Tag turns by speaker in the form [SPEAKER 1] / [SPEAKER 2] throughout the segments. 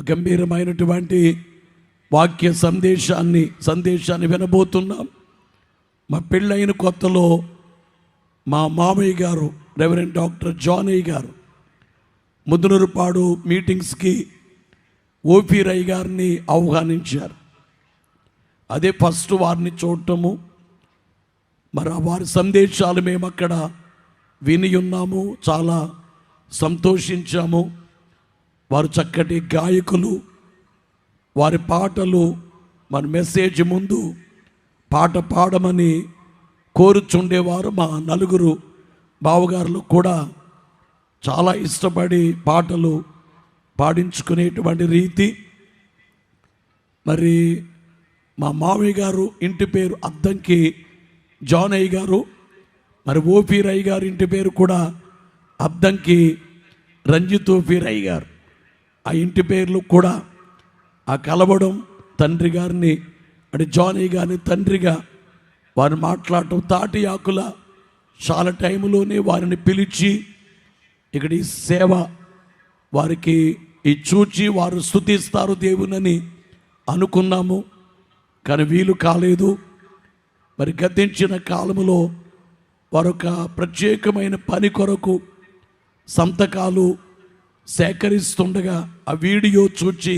[SPEAKER 1] గంభీరమైనటువంటి వాక్య సందేశాన్ని వినబోతున్నాం. మా పెళ్ళైన కొత్తలో మా మామయ్య గారు రెవరెండ్ డాక్టర్ జానయ్య గారు ముదునూరుపాడు మీటింగ్స్కి ఓపీ రై గారిని ఆహ్వానించారు. అదే ఫస్ట్ వారిని చూడటము, మరి వారి సందేశాలు మేము అక్కడ విని ఉన్నాము, చాలా సంతోషించాము. వారు చక్కటి గాయకులు, వారి పాటలు మన మెసేజ్ ముందు పాట పాడమని కోరుచుండేవారు. మా నలుగురు బావగారులు కూడా చాలా ఇష్టపడి పాటలు పాడించుకునేటువంటి రీతి. మరి మా మామయ్య గారు ఇంటి పేరు అద్దంకి జానయ్య గారు, మరి ఓపీ రై గారు ఇంటి పేరు కూడా అద్దంకి రంజిత్ ఓపీ రై గారు. ఆ ఇంటి పేర్లు కూడా ఆ కలవడం, తండ్రి గారిని అంటే జానయ్య గారిని తండ్రిగా వారు మాట్లాడటం, తాటి ఆకుల చాలా టైంలోనే వారిని పిలిచి ఇక్కడ ఈ సేవ వారికి ఈ చూచి వారు స్తుతిస్తారు దేవునని అనుకున్నాము. కానీ వీలు కాలేదు. మరి గతించిన కాలములో వారొక ప్రత్యేకమైన పని కొరకు సంతకాలు సేకరిస్తుండగా ఆ వీడియో చూచి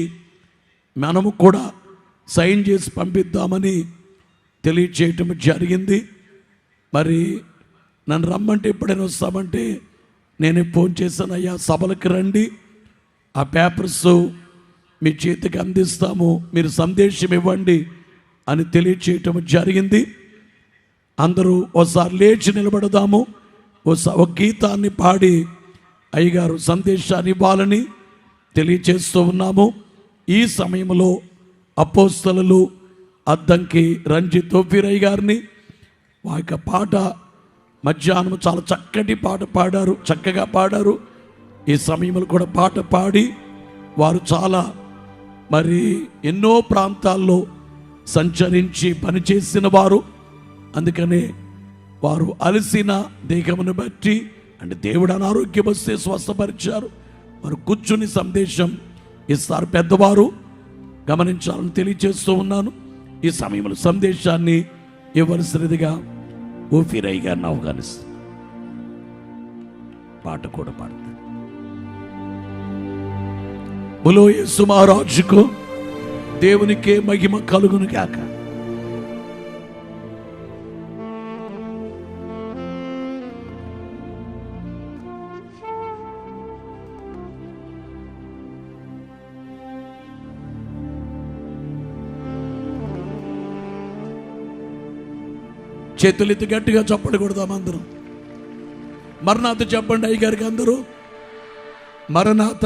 [SPEAKER 1] మనము కూడా సైన్ చేసి పంపిద్దామని తెలియచేయటం జరిగింది. మరి నన్ను రమ్మంటే ఎప్పుడైనా వస్తామంటే నేనే ఫోన్ చేశాను, అయ్యా సభలకు రండి, ఆ పేపర్స్ మీ చేతికి అందిస్తాము, మీరు సందేశం ఇవ్వండి అని తెలియచేయటం జరిగింది. అందరూ ఒకసారి లేచి నిలబడదాము, ఒక గీతాన్ని పాడి అయ్యగారు సందేశాన్ని ఇవ్వాలని తెలియచేస్తూ ఉన్నాము. ఈ సమయంలో అపోస్తలులు అద్దంకి రంజిత్ ఓపీ రై గారిని ఆ యొక్క పాట మధ్యాహ్నం చాలా చక్కటి పాట పాడారు, చక్కగా పాడారు. ఈ సమయంలో కూడా పాట పాడి వారు చాలా మరి ఎన్నో ప్రాంతాల్లో సంచరించి పనిచేసిన వారు. అందుకనే వారు అలసిన దేహమును బట్టి అంటే దేవుడు అనారోగ్యం వస్తే స్వస్థపరిచారు. వారు కూర్చుని సందేశం ఇస్తారు. పెద్దవారు గమనించాలని తెలియచేస్తూ ఉన్నాను. ఈ సమయంలో సందేశాన్ని ఇవ్వవలసినదిగా ఓపీ రై గారిని ఆహ్వానిస్తారు. పాట కూడా పాడతారు. బోలో యేసు మహారాజుకు దేవునికే మహిమ కలుగును గాక. చేతులెత్తి గట్టిగా చప్పట్లు కొడదాం అందరూ. మరణాత చెప్పండి అయ్యగారికి అందరూ. మరణాత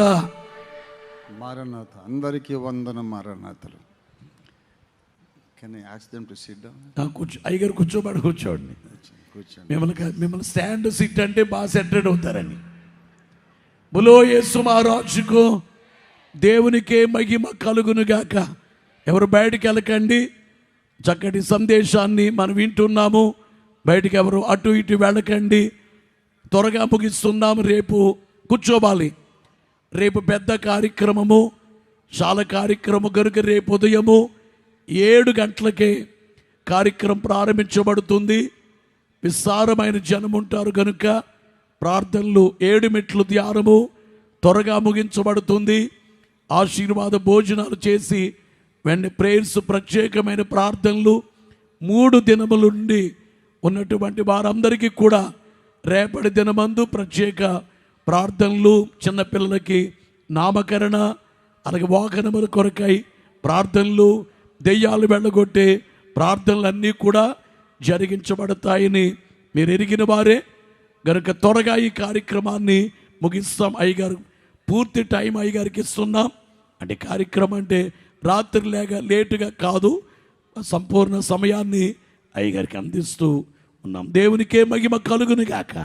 [SPEAKER 2] మరణాత అందరికీ వందన మరణాతలు.
[SPEAKER 1] కూర్చో అయ్యగారు, కూర్చోండి. మిమ్మల్ని స్టాండ్ సిట్ అంటే బాగా సెటరేట్ అవుతారని. బోలో యేసు మహారాజుకు దేవునికే మహిమ కలుగును గాక. ఎవరు బయటికి వెళ్ళకండి. చక్కటి సందేశాన్ని మనం వింటున్నాము. బయటికి ఎవరు అటు ఇటు వెళ్ళకండి. త్వరగా ముగిస్తున్నాము. రేపు కూర్చోవాలి. రేపు పెద్ద కార్యక్రమము, చాలా కార్యక్రమం కనుక రేపు ఉదయము 7 గంటలకే కార్యక్రమం ప్రారంభించబడుతుంది. విస్తారమైన జనం ఉంటారు కనుక ప్రార్థనలు 7 మెట్లు ధ్యానము త్వరగా ముగించబడుతుంది. ఆశీర్వాద భోజనాలు చేసి వెంటనే ప్రేయర్స్, ప్రత్యేకమైన ప్రార్థనలు 3 దినముల నుండి ఉన్నటువంటి వారందరికీ కూడా రేపటి దినమందు ప్రత్యేక ప్రార్థనలు, చిన్నపిల్లలకి నామకరణ, అలాగే వాహనముల కొరకై ప్రార్థనలు, దెయ్యాలు వెళ్ళగొట్టే ప్రార్థనలన్నీ కూడా జరిగించబడతాయని మీరు ఎరిగిన వారే గనుక త్వరగా ఈ కార్యక్రమాన్ని ముగిస్తాం. అయ్యగారు పూర్తి టైం అయ్యగారికి ఇస్తున్నాం. అంటే కార్యక్రమం అంటే రాత్రి లేటుగా కాదు, సంపూర్ణ సమయాన్ని అయ్యగారికి అందిస్తూ ఉన్నాం. దేవునికే మహిమ కలుగును గాక.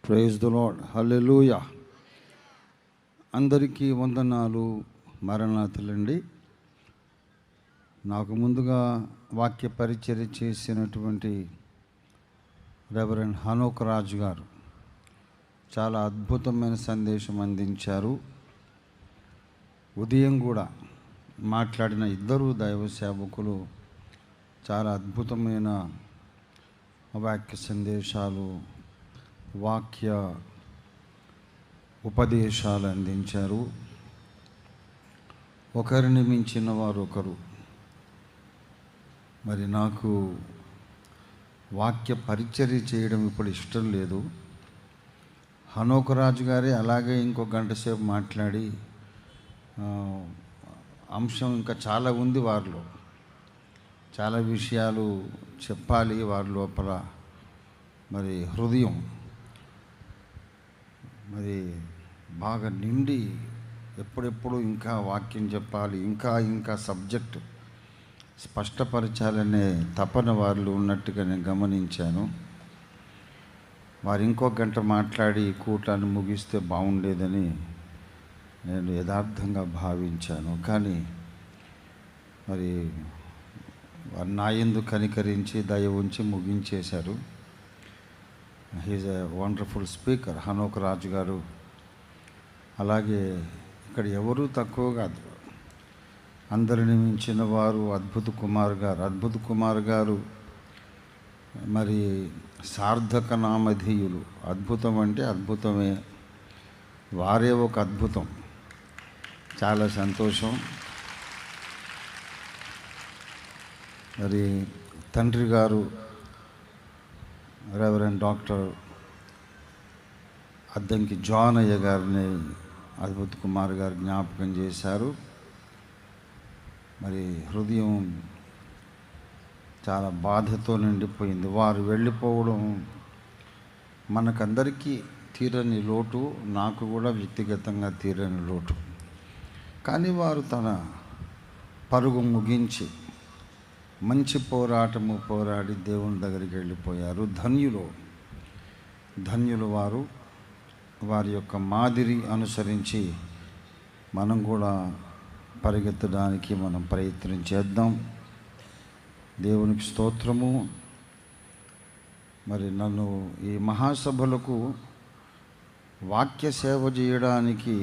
[SPEAKER 2] ప్రైజ్ ది లార్డ్, హల్లెలూయా. అందరికీ వందనాలు, మరణాతులండి. నాకు ముందుగా వాక్య పరిచర్య చేసినటువంటి రెవరెండ్ హనోక్ రాజు గారు, చాలా అద్భుతమైన సందేశం అందించారు. ఉదయం కూడా మాట్లాడిన ఇద్దరు దైవ సేవకులు చాలా అద్భుతమైన వాక్య సందేశాలు, వాక్య ఉపదేశాలు అందించారు. ఒకరిని మించిన వారు ఒకరు. మరి నాకు వాక్య పరిచర్య చేయడం ఇప్పుడు ఇష్టం లేదు. హనోకరాజు గారే అలాగే ఇంకో గంట సేపు మాట్లాడి అంశం ఇంకా చాలా ఉంది, వారిలో చాలా విషయాలు చెప్పాలి. వారి లోపల మరి హృదయం మరి బాగా నిండి ఎప్పుడెప్పుడు ఇంకా వాక్యం చెప్పాలి, ఇంకా సబ్జెక్టు స్పష్టపరచాలనే తపన వారిలో ఉన్నట్టుగా నేను గమనించాను. వారు ఇంకో గంట మాట్లాడి కూటాన్ని ముగిస్తే బాగుండేదని నేను యథార్థంగా భావించాను. కానీ మరి వారు నా యందు కనికరించి దయ ఉంచి ముగించేశారు. He's a wonderful speaker Hanok Raju garu. అలాగే ఇక్కడ ఎవరూ తక్కువ కాదు, అందరిని మించిన వారు అద్భుత కుమార్ గారు మరి సార్థక నామధేయులు. అద్భుతం అంటే అద్భుతమే, వారే ఒక అద్భుతం. చాలా సంతోషం. మరి తండ్రి గారు రెవరెండ్ డాక్టర్ అద్దంకి జాన్ అయ్య గారిని అద్భుత కుమార్ గారు జ్ఞాపకం చేశారు. మరి హృదయం చాలా బాధతో నిండిపోయింది. వారు వెళ్ళిపోవడం మనకందరికీ తీరని లోటు, నాకు కూడా వ్యక్తిగతంగా తీరని లోటు. కానీ వారు తన పరుగు ముగించి మంచి పోరాటము పోరాడి దేవుని దగ్గరికి వెళ్ళిపోయారు. ధన్యులు వారు. వారి యొక్క మాదిరి అనుసరించి మనం కూడా పరిగెత్తడానికి మనం ప్రయత్నం చేద్దాం. దేవునికి స్తోత్రము. మరి నన్ను ఈ మహాసభలకు వాక్య సేవ చేయడానికి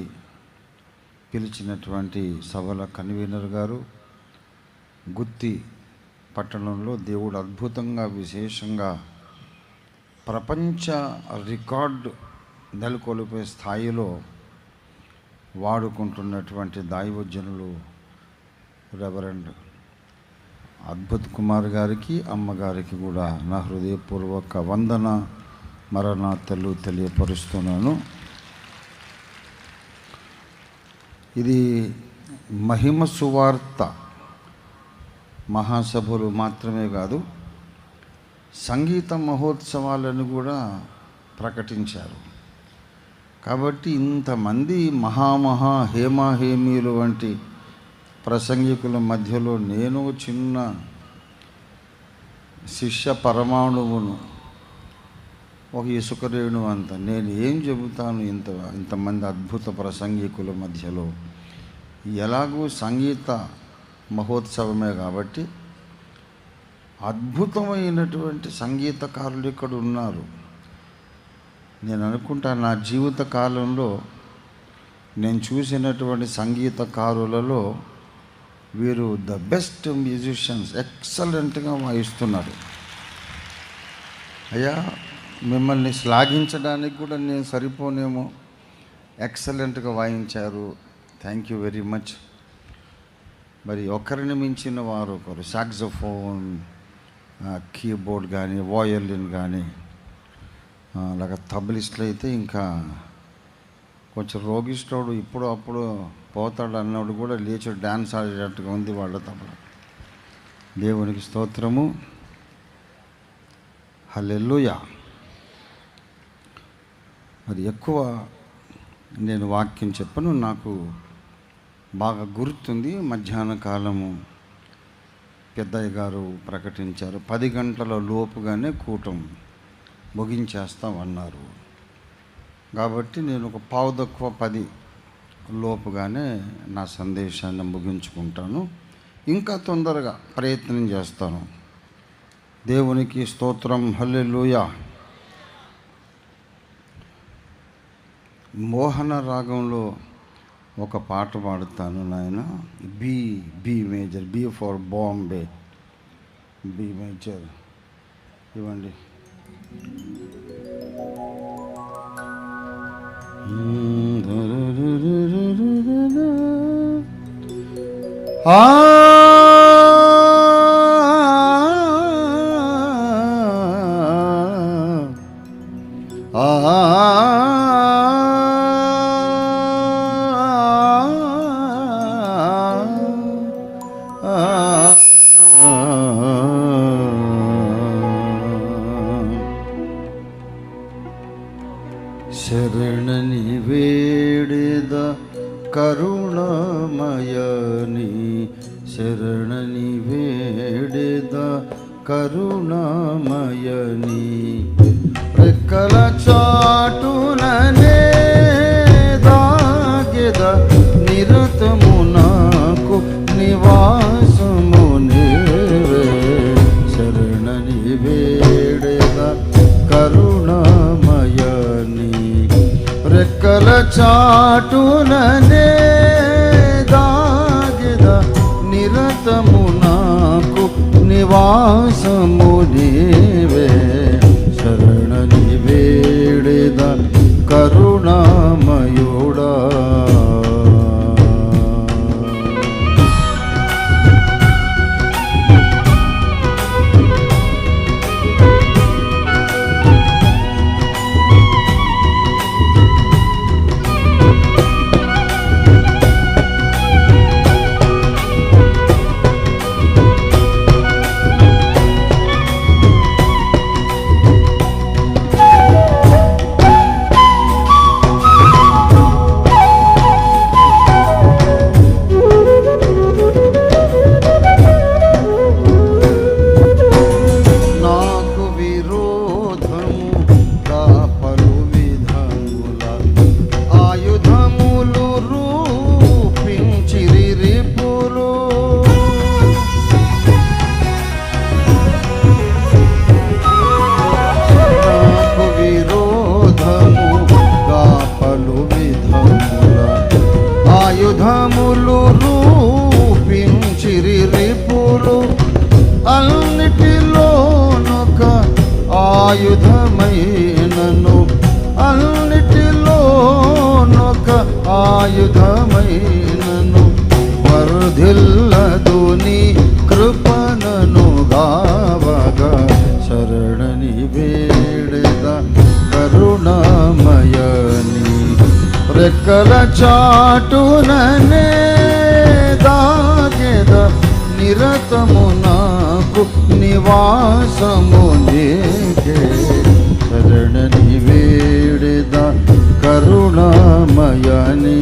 [SPEAKER 2] పిలిచినటువంటి సభల కన్వీనర్ గారు, గుత్తి పట్టణంలో దేవుడు అద్భుతంగా విశేషంగా ప్రపంచ రికార్డు నెలకొల్పే స్థాయిలో వాడుకుంటున్నటువంటి దైవజనులు రెవరెండ్ అద్భుత్ కుమార్ గారికి, అమ్మగారికి కూడా నా హృదయపూర్వక వందన మరణాతలు తెలియపరుస్తున్నాను. ఇది మహిమ సువార్త మహాసభలు మాత్రమే కాదు, సంగీత మహోత్సవాలను కూడా ప్రకటించారు. కాబట్టి ఇంతమంది హేమీలు వంటి ప్రసంగికుల మధ్యలో నేను చిన్న శిష్య పరమాణువును, ఒక ఇసుక రేణు అంత. నేను ఏం చెబుతాను ఇంతమంది అద్భుత ప్రసంగికుల మధ్యలో? ఎలాగూ సంగీత మహోత్సవమే కాబట్టి అద్భుతమైనటువంటి సంగీతకారులు ఇక్కడ ఉన్నారు. నేను అనుకుంటా నా జీవిత కాలంలో నేను చూసినటువంటి సంగీతకారులలో వీరు ద బెస్ట్ మ్యూజిషియన్స్, ఎక్సలెంట్గా వాయిస్తున్నారు. అయ్యా, మిమ్మల్ని శ్లాఘించడానికి కూడా నేను సరిపోనేమో, ఎక్సలెంట్గా వాయించారు. Thank you very much. మరి ఒకరిని మించిన వారు ఒకరు. సాక్సోఫోన్, కీబోర్డ్ కానీ, వయోలిన్ కానీ, అలాగే తబలిస్టులు అయితే ఇంకా కొంచెం రోగిష్టోడు ఇప్పుడు అప్పుడు పోతాడు అన్నోడు కూడా లేచి డ్యాన్స్ ఆడేటట్టుగా ఉంది వాళ్ళ తబల. దేవునికి స్తోత్రము. హల్లెలూయా. మరి ఎక్కువ నేను వాక్యం చెప్పను, నాకు బాగా గుర్తుంది. మధ్యాహ్న కాలము పెద్దయ్య గారు ప్రకటించారు, 10 గంటల లోపుగానే కూటం ముగించేస్తామన్నారు. కాబట్టి నేను ఒక 9:10 లోపుగానే నా సందేశాన్ని ముగించుకుంటాను. ఇంకా తొందరగా ప్రయత్నం చేస్తాను. దేవునికి స్తోత్రం. హల్లెలూయా. మోహన రాగంలో ఒక పాట పాడుతాను నాయన. B major, B for Bombay, B major ఇవ్వండి. శరణని వేడేద కరుణామయని, శరణని వేడేద కరుణామయని, రెక్కల చాటుననే దాగెద నిరతము నాకు నివాసము నీవే, శరణని వేడేద కరుణామయని, రెక్కల చాటుననే దాగెద నిరతము నాకు నివాసము నీవే, శరణని వేడెద కరుణామయుడా. ఆయుధములు రూపించిరి రిపులు, అన్నిటిలోనొక ఆయుధమైనను, అన్నిటిలోనొక ఆయుధమైనను, వర్ధిల్లదు నీ కృపణను గావగా, శరణని వేడెద కరుణామయని, రెక్కల చాటుననే దాగెద నిరతము నాకు నివాసము నీకే, శరణని వేడెద కరుణామయని.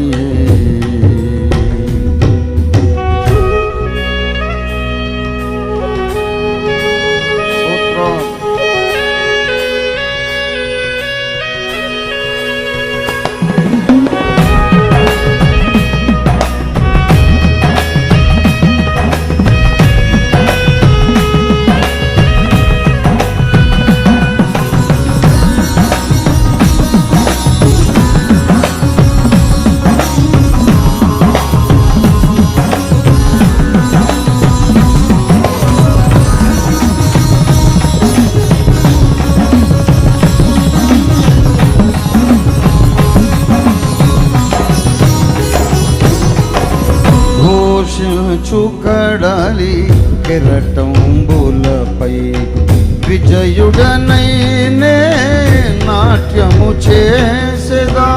[SPEAKER 2] చుకడలి కెరటంబులపై విజయుడనైనే నాట్యము చేసెదా,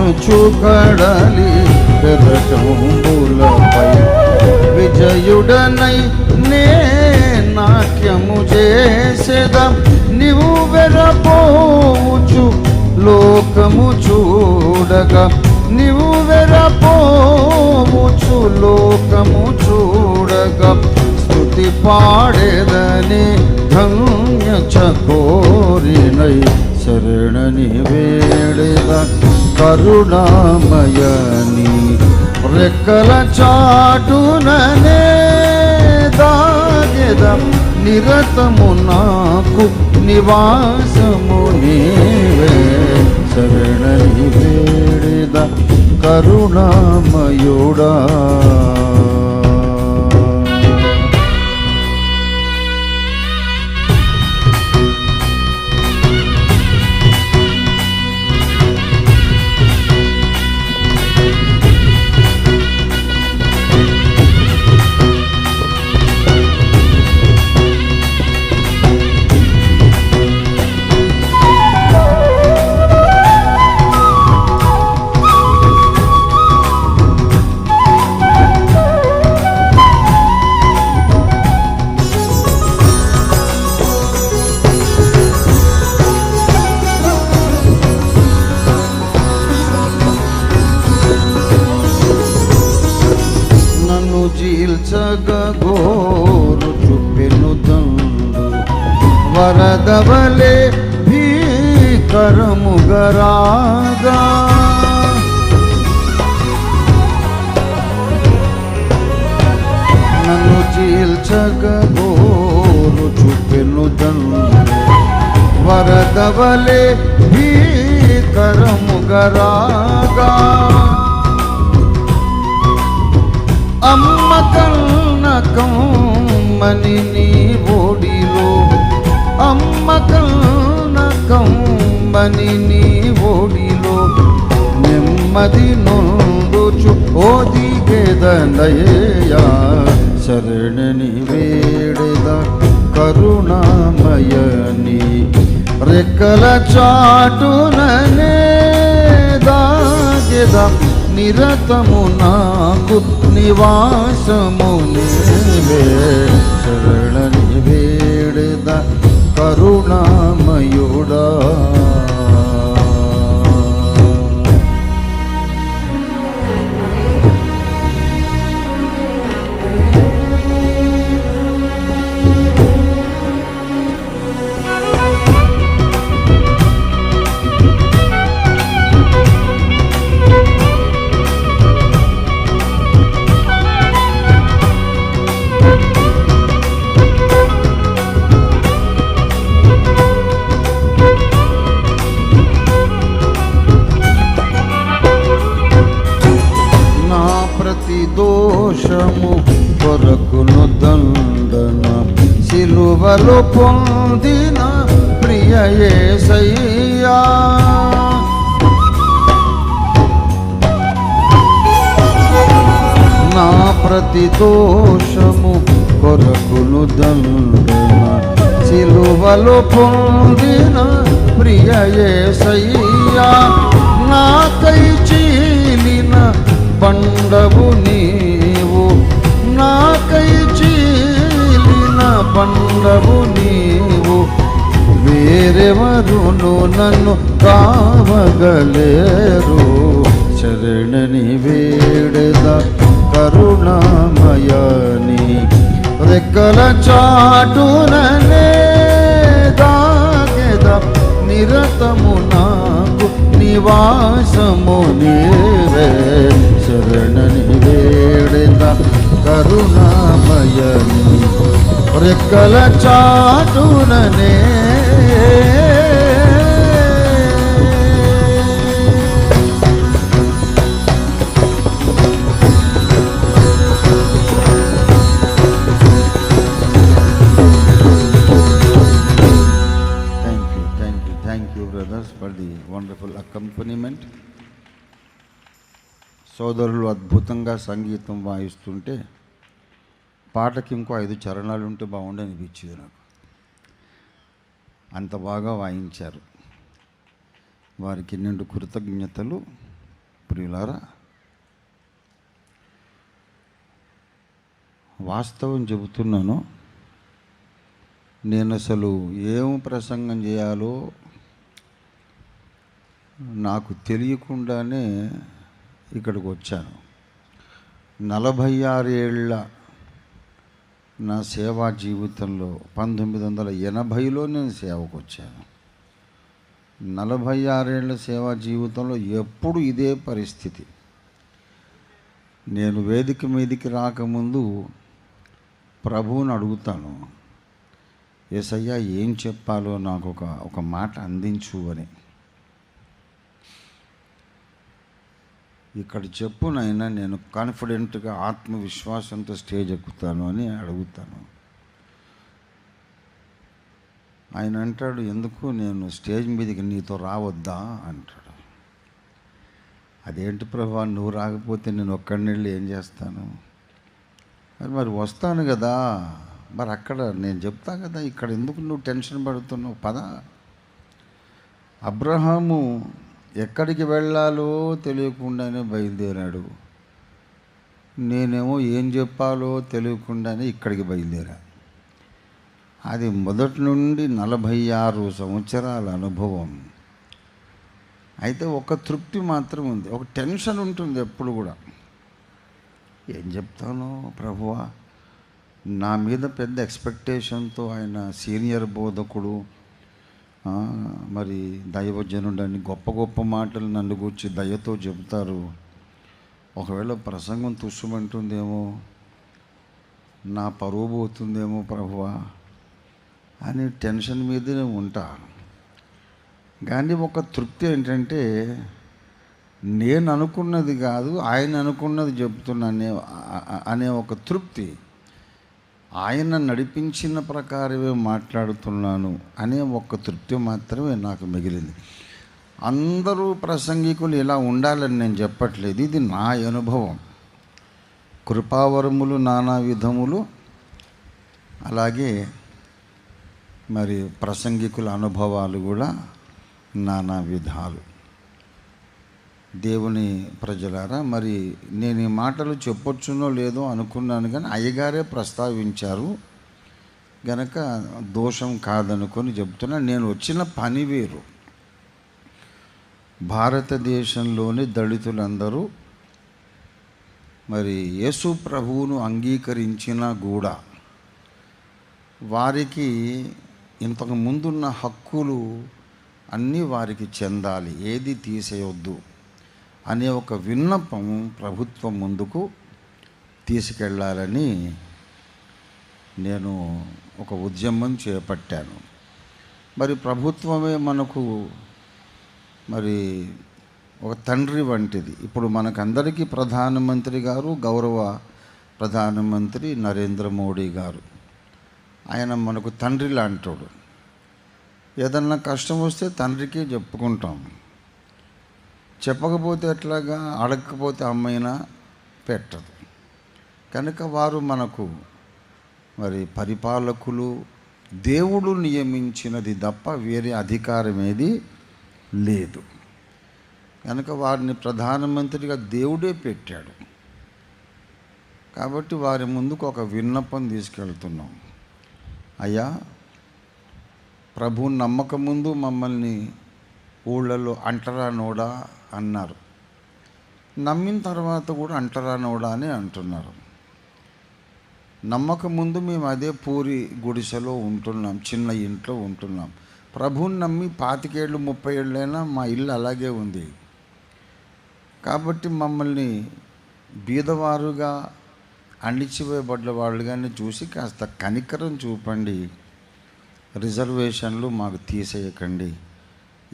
[SPEAKER 2] ఘోషించుకడలి కెరటంబులపై విజయుడనై నే నాట్యము చేసెదా, నీవు వెరపోవచ్చు లోకము చూడగా, నీవు వెరపోవచ్చు లోకము చూడగా, స్తుతి పాడేదని ధన్య చకోరినై, శరణని వేడెద కరుణామయని, రెక్కల చాటుననే దాగెద నిరతము నాకు నివాసము నీవే. శరణి వేడిద కరుణామయుడా. చీల్చగోరు చుప్పెను దండు వరదవలే భీకరముగరాగా. నన్ను చీల్చగోరు చుప్పెను దండు వరదవలే భీకరముగరాగా. అమ్మ కన్న కమ్మని నీ ఓడిలో, అమ్మ కన్న కమ్మని నీ ఓడిలో నెమ్మది నొందుచు ఓదిగేదనయ్యా. శరణి వేడెద కరుణామయని రెక్కల చాటుననే దాగెద. నిరతము నాకు నివాసము నీవే. శరణి వేడెద కరుణామయుడా. దోషము కొరకును దండన సిలువలో పొందిన ప్రియ యేసయ్యా. నా ప్రతి దోషము కొరకును దండన సిలువలో పొందిన ప్రియ యేసయ్యా. నాకై చీలిన పండవు నీవు, నాకై చీలిన పండవు నీవు. వేరెవరును నన్ను కావగలేరు. శరణి వేడెద కరుణామయని రెక్కల చాటుననే దాగెద. నిరతము నాకు నివాసము నీవే. శరణి వేడెద కరుణామయని రెక్కల చాటుననే. Thank you brothers for the wonderful accompaniment. సోదరులు అద్భుతంగా సంగీతం వాయిస్తుంటే పాటకి ఇంకో 5 చరణాలు ఉంటే బాగుండి అనిపించింది నాకు. అంత బాగా వాయించారు. వారికి నిండు కృతజ్ఞతలు. ప్రియులారా, వాస్తవం చెబుతున్నాను. నేను అసలు ఏం ప్రసంగం చేయాలో నాకు తెలియకుండానే ఇక్కడికి వచ్చాను. 46 ఏళ్ళ నా సేవా జీవితంలో 1980లో నేను సేవకు వచ్చాను. 46 ఏళ్ళ సేవా జీవితంలో ఎప్పుడు ఇదే పరిస్థితి. నేను వేదిక మీదికి రాకముందు ప్రభువుని అడుగుతాను, యేసయ్యా ఏం చెప్పాలో నాకు ఒక మాట అందించు అని. ఇక్కడ చెప్పు నాయనా, నేను కాన్ఫిడెంట్గా ఆత్మవిశ్వాసంతో స్టేజ్ ఎక్కుతాను అని అడుగుతాను. ఆయన అంటాడు, ఎందుకు, నేను స్టేజ్ మీదకి నీతో రావద్దా అంటాడు. అదేంటి ప్రభా, నువ్వు రాకపోతే నేను ఒక్కడిని వెళ్ళి ఏం చేస్తాను? మరి వస్తాను కదా, మరి అక్కడ నేను చెప్తా కదా, ఇక్కడ ఎందుకు నువ్వు టెన్షన్ పడుతున్నావు? పద. అబ్రహాము ఎక్కడికి వెళ్ళాలో తెలియకుండానే బయలుదేరాడు. నేనేమో ఏం చెప్పాలో తెలియకుండానే ఇక్కడికి బయలుదేరా. అది మొదటి నుండి 46 సంవత్సరాల అనుభవం. అయితే ఒక తృప్తి మాత్రం ఉంది, ఒక టెన్షన్ ఉంటుంది ఎప్పుడు కూడా. ఏం చెప్తాను ప్రభువా, నా మీద పెద్ద ఎక్స్పెక్టేషన్తో ఆయన సీనియర్ బోధకుడు, మరి దైవజనుడు అని గొప్ప గొప్ప మాటలు నన్ను గురించి దయతో చెబుతారు. ఒకవేళ ప్రసంగం తుస్సుమంటుందేమో, నా పరువు పోతుందేమో ప్రభువా అని టెన్షన్ మీదనే ఉంటా. కానీ ఒక తృప్తి ఏంటంటే, నేను అనుకున్నది కాదు, ఆయన అనుకున్నది చెప్తున్నా అనే ఒక తృప్తి. ఆయన నడిపించిన ప్రకారమే మాట్లాడుతున్నాను అనే ఒక తృప్తి మాత్రమే నాకు మిగిలింది. అందరూ ప్రసంగికులు ఇలా ఉండాలని నేను చెప్పట్లేదు, ఇది నా అనుభవం. కృపావరములు నానా విధములు, అలాగే మరి ప్రసంగికుల అనుభవాలు కూడా నానా విధాలు. దేవుని ప్రజలారా, మరి నేను ఈ మాటలు చెప్పొచ్చునో లేదో అనుకున్నాను, కానీ అయ్యగారే ప్రస్తావించారు గనక దోషం కాదనుకొని చెప్తున్నా. నేను వచ్చిన పని వేరు. భారతదేశంలోని దళితులందరూ మరి యేసు ప్రభువును అంగీకరించినా కూడా వారికి ఇంతకు ముందున్న హక్కులు అన్నీ వారికి చెందాలి, ఏది తీసేయొద్దు అనే ఒక విన్నపం ప్రభుత్వం ముందుకు తీసుకెళ్ళాలని నేను ఒక ఉద్యమం చేపట్టాను. మరి ప్రభుత్వమే మనకు మరి ఒక తండ్రి వంటిది. ఇప్పుడు మనకందరికీ ప్రధానమంత్రి గారు, గౌరవ ప్రధానమంత్రి నరేంద్ర మోడీ గారు, ఆయన మనకు తండ్రి లాంటోడు. ఏదన్నా కష్టం వస్తే తండ్రికే చెప్పుకుంటాం. చెప్పకపోతే ఎట్లాగా, అడగకపోతే అమ్మైనా పెట్టదు. కనుక వారు మనకు మరి పరిపాలకులు, దేవుడు నియమించినది తప్ప వేరే అధికారం ఏది లేదు. కనుక వారిని ప్రధానమంత్రిగా దేవుడే పెట్టాడు. కాబట్టి వారి ముందుకు ఒక విన్నపం తీసుకెళ్తున్నాం. అయ్యా, ప్రభు నమ్మక ముందు మమ్మల్ని ఊళ్ళల్లో అంటరా నోడా అన్నారు, నమ్మిన తర్వాత కూడా అంటరా నోడా అని అంటున్నారు. నమ్మక ముందు మేము అదే పూరి గుడిసెలో ఉంటున్నాం, చిన్న ఇంట్లో ఉంటున్నాం. ప్రభుని నమ్మి 25 ఏళ్ళు 30 ఏళ్ళైనా మా ఇల్లు అలాగే ఉంది. కాబట్టి మమ్మల్ని బీదవారుగా, అణిచివేయబడ్డ వాళ్ళుగానే చూసి కాస్త కనికరం చూపండి, రిజర్వేషన్లు మాకు తీసేయకండి.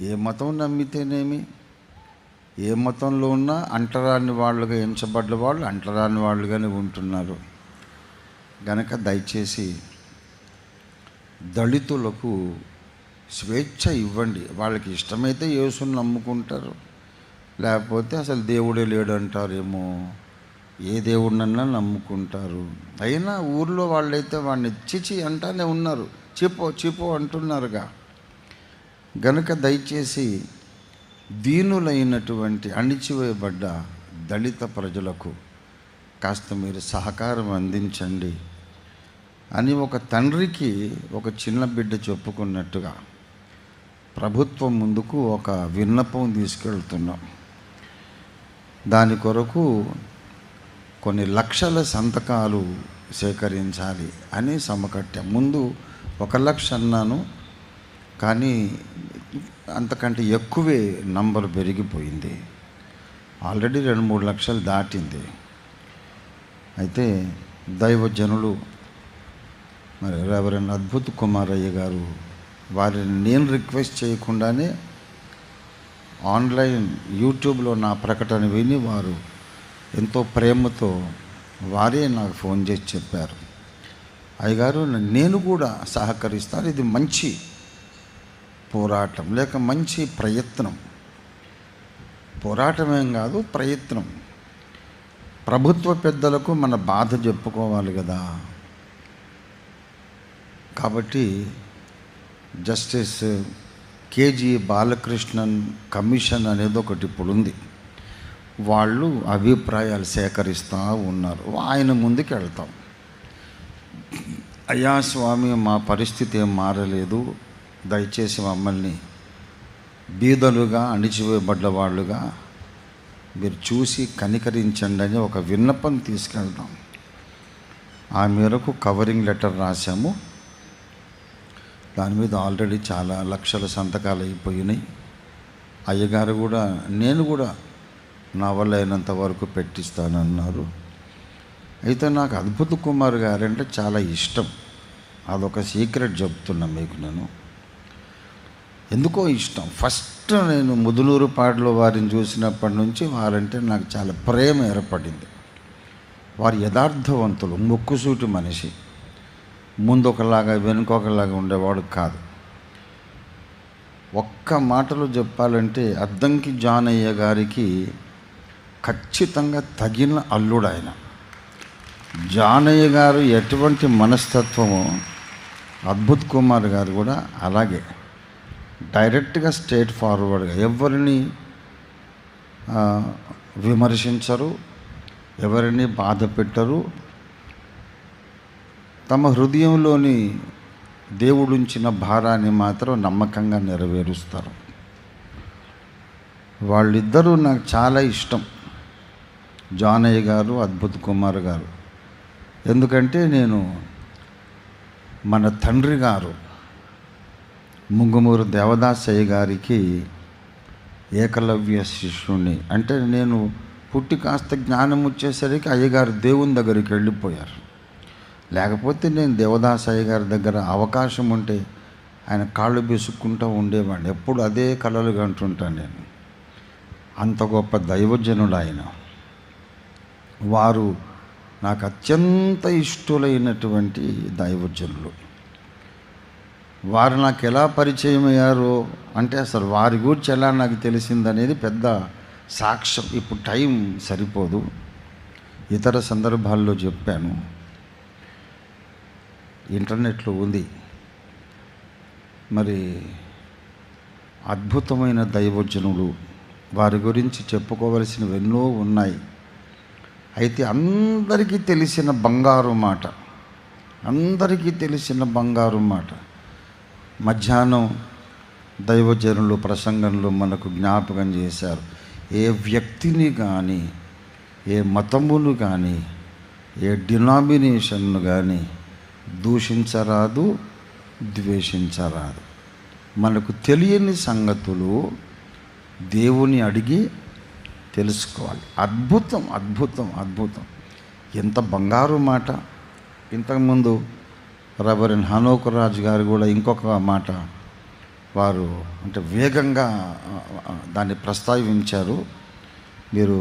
[SPEAKER 2] ఏ మతం నమ్మితేనేమి, ఏ మతంలో ఉన్నా అంటరాని వాళ్ళుగా ఎంచబడ్డ వాళ్ళు అంటరాని వాళ్ళుగానే ఉంటున్నారు. గనక దయచేసి దళితులకు స్వేచ్ఛ ఇవ్వండి. వాళ్ళకి ఇష్టమైతే యేసుని నమ్ముకుంటారు, లేకపోతే అసలు దేవుడే లేడు అంటారేమో, ఏ దేవుడినన్నా నమ్ముకుంటారు. అయినా ఊర్లో వాళ్ళైతే వాడిని చిచి అంటానే ఉన్నారు, చిపో అంటున్నారుగా. గనుక దయచేసి దీనులైనటువంటి అణిచివేయబడ్డ దళిత ప్రజలకు కాస్త మీరు సహకారం అందించండి అని ఒక తండ్రికి ఒక చిన్న బిడ్డ చెప్పుకున్నట్టుగా ప్రభుత్వం ముందుకు ఒక విన్నపం తీసుకెళ్తున్నాం. దాని కొరకు కొన్ని లక్షల సంతకాలు సేకరించాలి అని సమకట్టాం. ముందు 1 లక్ష అన్నాను, కానీ అంతకంటే ఎక్కువే నంబర్ పెరిగిపోయింది. ఆల్రెడీ 2-3 లక్షలు దాటింది. అయితే దైవజనులు మరి రెవరెండ్ అద్భుత్ కుమారయ్య గారు, వారిని నేను రిక్వెస్ట్ చేయకుండానే ఆన్లైన్ యూట్యూబ్లో నా ప్రకటన విని వారు ఎంతో ప్రేమతో వారే నాకు ఫోన్ చేసి చెప్పారు, అయ్యగారు నేను కూడా సహకరిస్తాను, ఇది మంచి పోరాటం లేక మంచి ప్రయత్నం, పోరాటమేం కాదు ప్రయత్నం. ప్రభుత్వ పెద్దలకు మన బాధ చెప్పుకోవాలి కదా. కాబట్టి జస్టిస్ కేజీ బాలకృష్ణన్ కమిషన్ అనేది ఒకటి ఇప్పుడు ఉంది. వాళ్ళు అభిప్రాయాలు సేకరిస్తూ ఉన్నారు. ఆయన ముందుకు వెళ్తాం, అయ్యా స్వామి మా పరిస్థితి ఏం మారలేదు, దయచేసి మమ్మల్ని బీదలుగా అణిచివేయబడ్డ వాళ్ళుగా మీరు చూసి కనికరించండి అని ఒక విన్నపం తీసుకెళ్తాం. ఆ మేరకు కవరింగ్ లెటర్ రాశాము. దాని మీద ఆల్రెడీ చాలా లక్షల సంతకాలు అయిపోయినాయి. అయ్యగారు కూడా నేను కూడా నా వల్ల అయినంత వరకు పెట్టిస్తానన్నారు. అయితే నాకు అద్భుత్ కుమార్ గారంటే చాలా ఇష్టం. అదొక సీక్రెట్ చెప్తున్నా మీకు. నేను ఎందుకో ఇష్టం. ఫస్ట్ నేను ముదునూరుపాడులో వారిని చూసినప్పటి నుంచి వారంటే నాకు చాలా ప్రేమ ఏర్పడింది. వారు యథార్థవంతులు, ముక్కుసూటి మనిషి, ముందు ఒకలాగా వెనుకొకలాగా ఉండేవాడు కాదు. ఒక్క మాటలో చెప్పాలంటే అద్దంకి జానయ్య గారికి ఖచ్చితంగా తగిన అల్లుడు ఆయన. జానయ్య గారు ఎటువంటి మనస్తత్వమో అద్భుత్ కుమార్ గారు కూడా అలాగే డైరెక్ట్గా స్ట్రేట్ ఫార్వర్డ్గా ఎవరిని విమర్శించరు, ఎవరిని బాధ పెట్టరు. తమ హృదయంలోని దేవుడుంచిన భారాన్ని మాత్రం నమ్మకంగా నెరవేరుస్తారు. వాళ్ళిద్దరూ నాకు చాలా ఇష్టం, జానయ్య గారు, అద్భుత్ కుమార్ గారు. ఎందుకంటే నేను మన తండ్రి గారు ముంగుమూరు దేవదాసయ్య గారికి ఏకలవ్య శిష్యుణ్ణి. అంటే నేను పుట్టి కాస్త జ్ఞానం వచ్చేసరికి అయ్యగారు దేవుని దగ్గరికి వెళ్ళిపోయారు. లేకపోతే నేను దేవదాసయ్య గారి దగ్గర అవకాశం ఉంటే ఆయన కాళ్ళు బెసుక్కుంటూ ఉండేవాడిని. ఎప్పుడు అదే కలలు కంటుంటాను నేను. అంత గొప్ప దైవజనుడు ఆయన. వారు నాకు అత్యంత ఇష్టలైనటువంటి దైవజనులు. వారు నాకు ఎలా పరిచయం అయ్యారో అంటే అసలు వారి గురించి ఎలా నాకు తెలిసిందనేది పెద్ద సాక్ష్యం. ఇప్పుడు టైం సరిపోదు, ఇతర సందర్భాల్లో చెప్పాను, ఇంటర్నెట్లో ఉంది. మరి అద్భుతమైన దైవజనులు, వారి గురించి చెప్పుకోవలసినవి ఎన్నో ఉన్నాయి. అయితే అందరికీ తెలిసిన బంగారు మాట, అందరికీ తెలిసిన బంగారు మాట మధ్యాహ్నం దైవజనులు ప్రసంగంలో మనకు జ్ఞాపకం చేశారు. ఏ వ్యక్తిని కానీ, ఏ మతమును కానీ, ఏ డినామినేషన్ను కానీ దూషించరాదు, ద్వేషించరాదు. మనకు తెలియని సంగతులు దేవుని అడిగి తెలుసుకోవాలి. అద్భుతం, అద్భుతం, అద్భుతం. ఎంత బంగారు మాట. ఇంతకుముందు రెవరెండ్ హనోక్ రాజు గారు కూడా ఇంకొక మాట వారు అంటే వేగంగా దాన్ని ప్రస్తావించారు. మీరు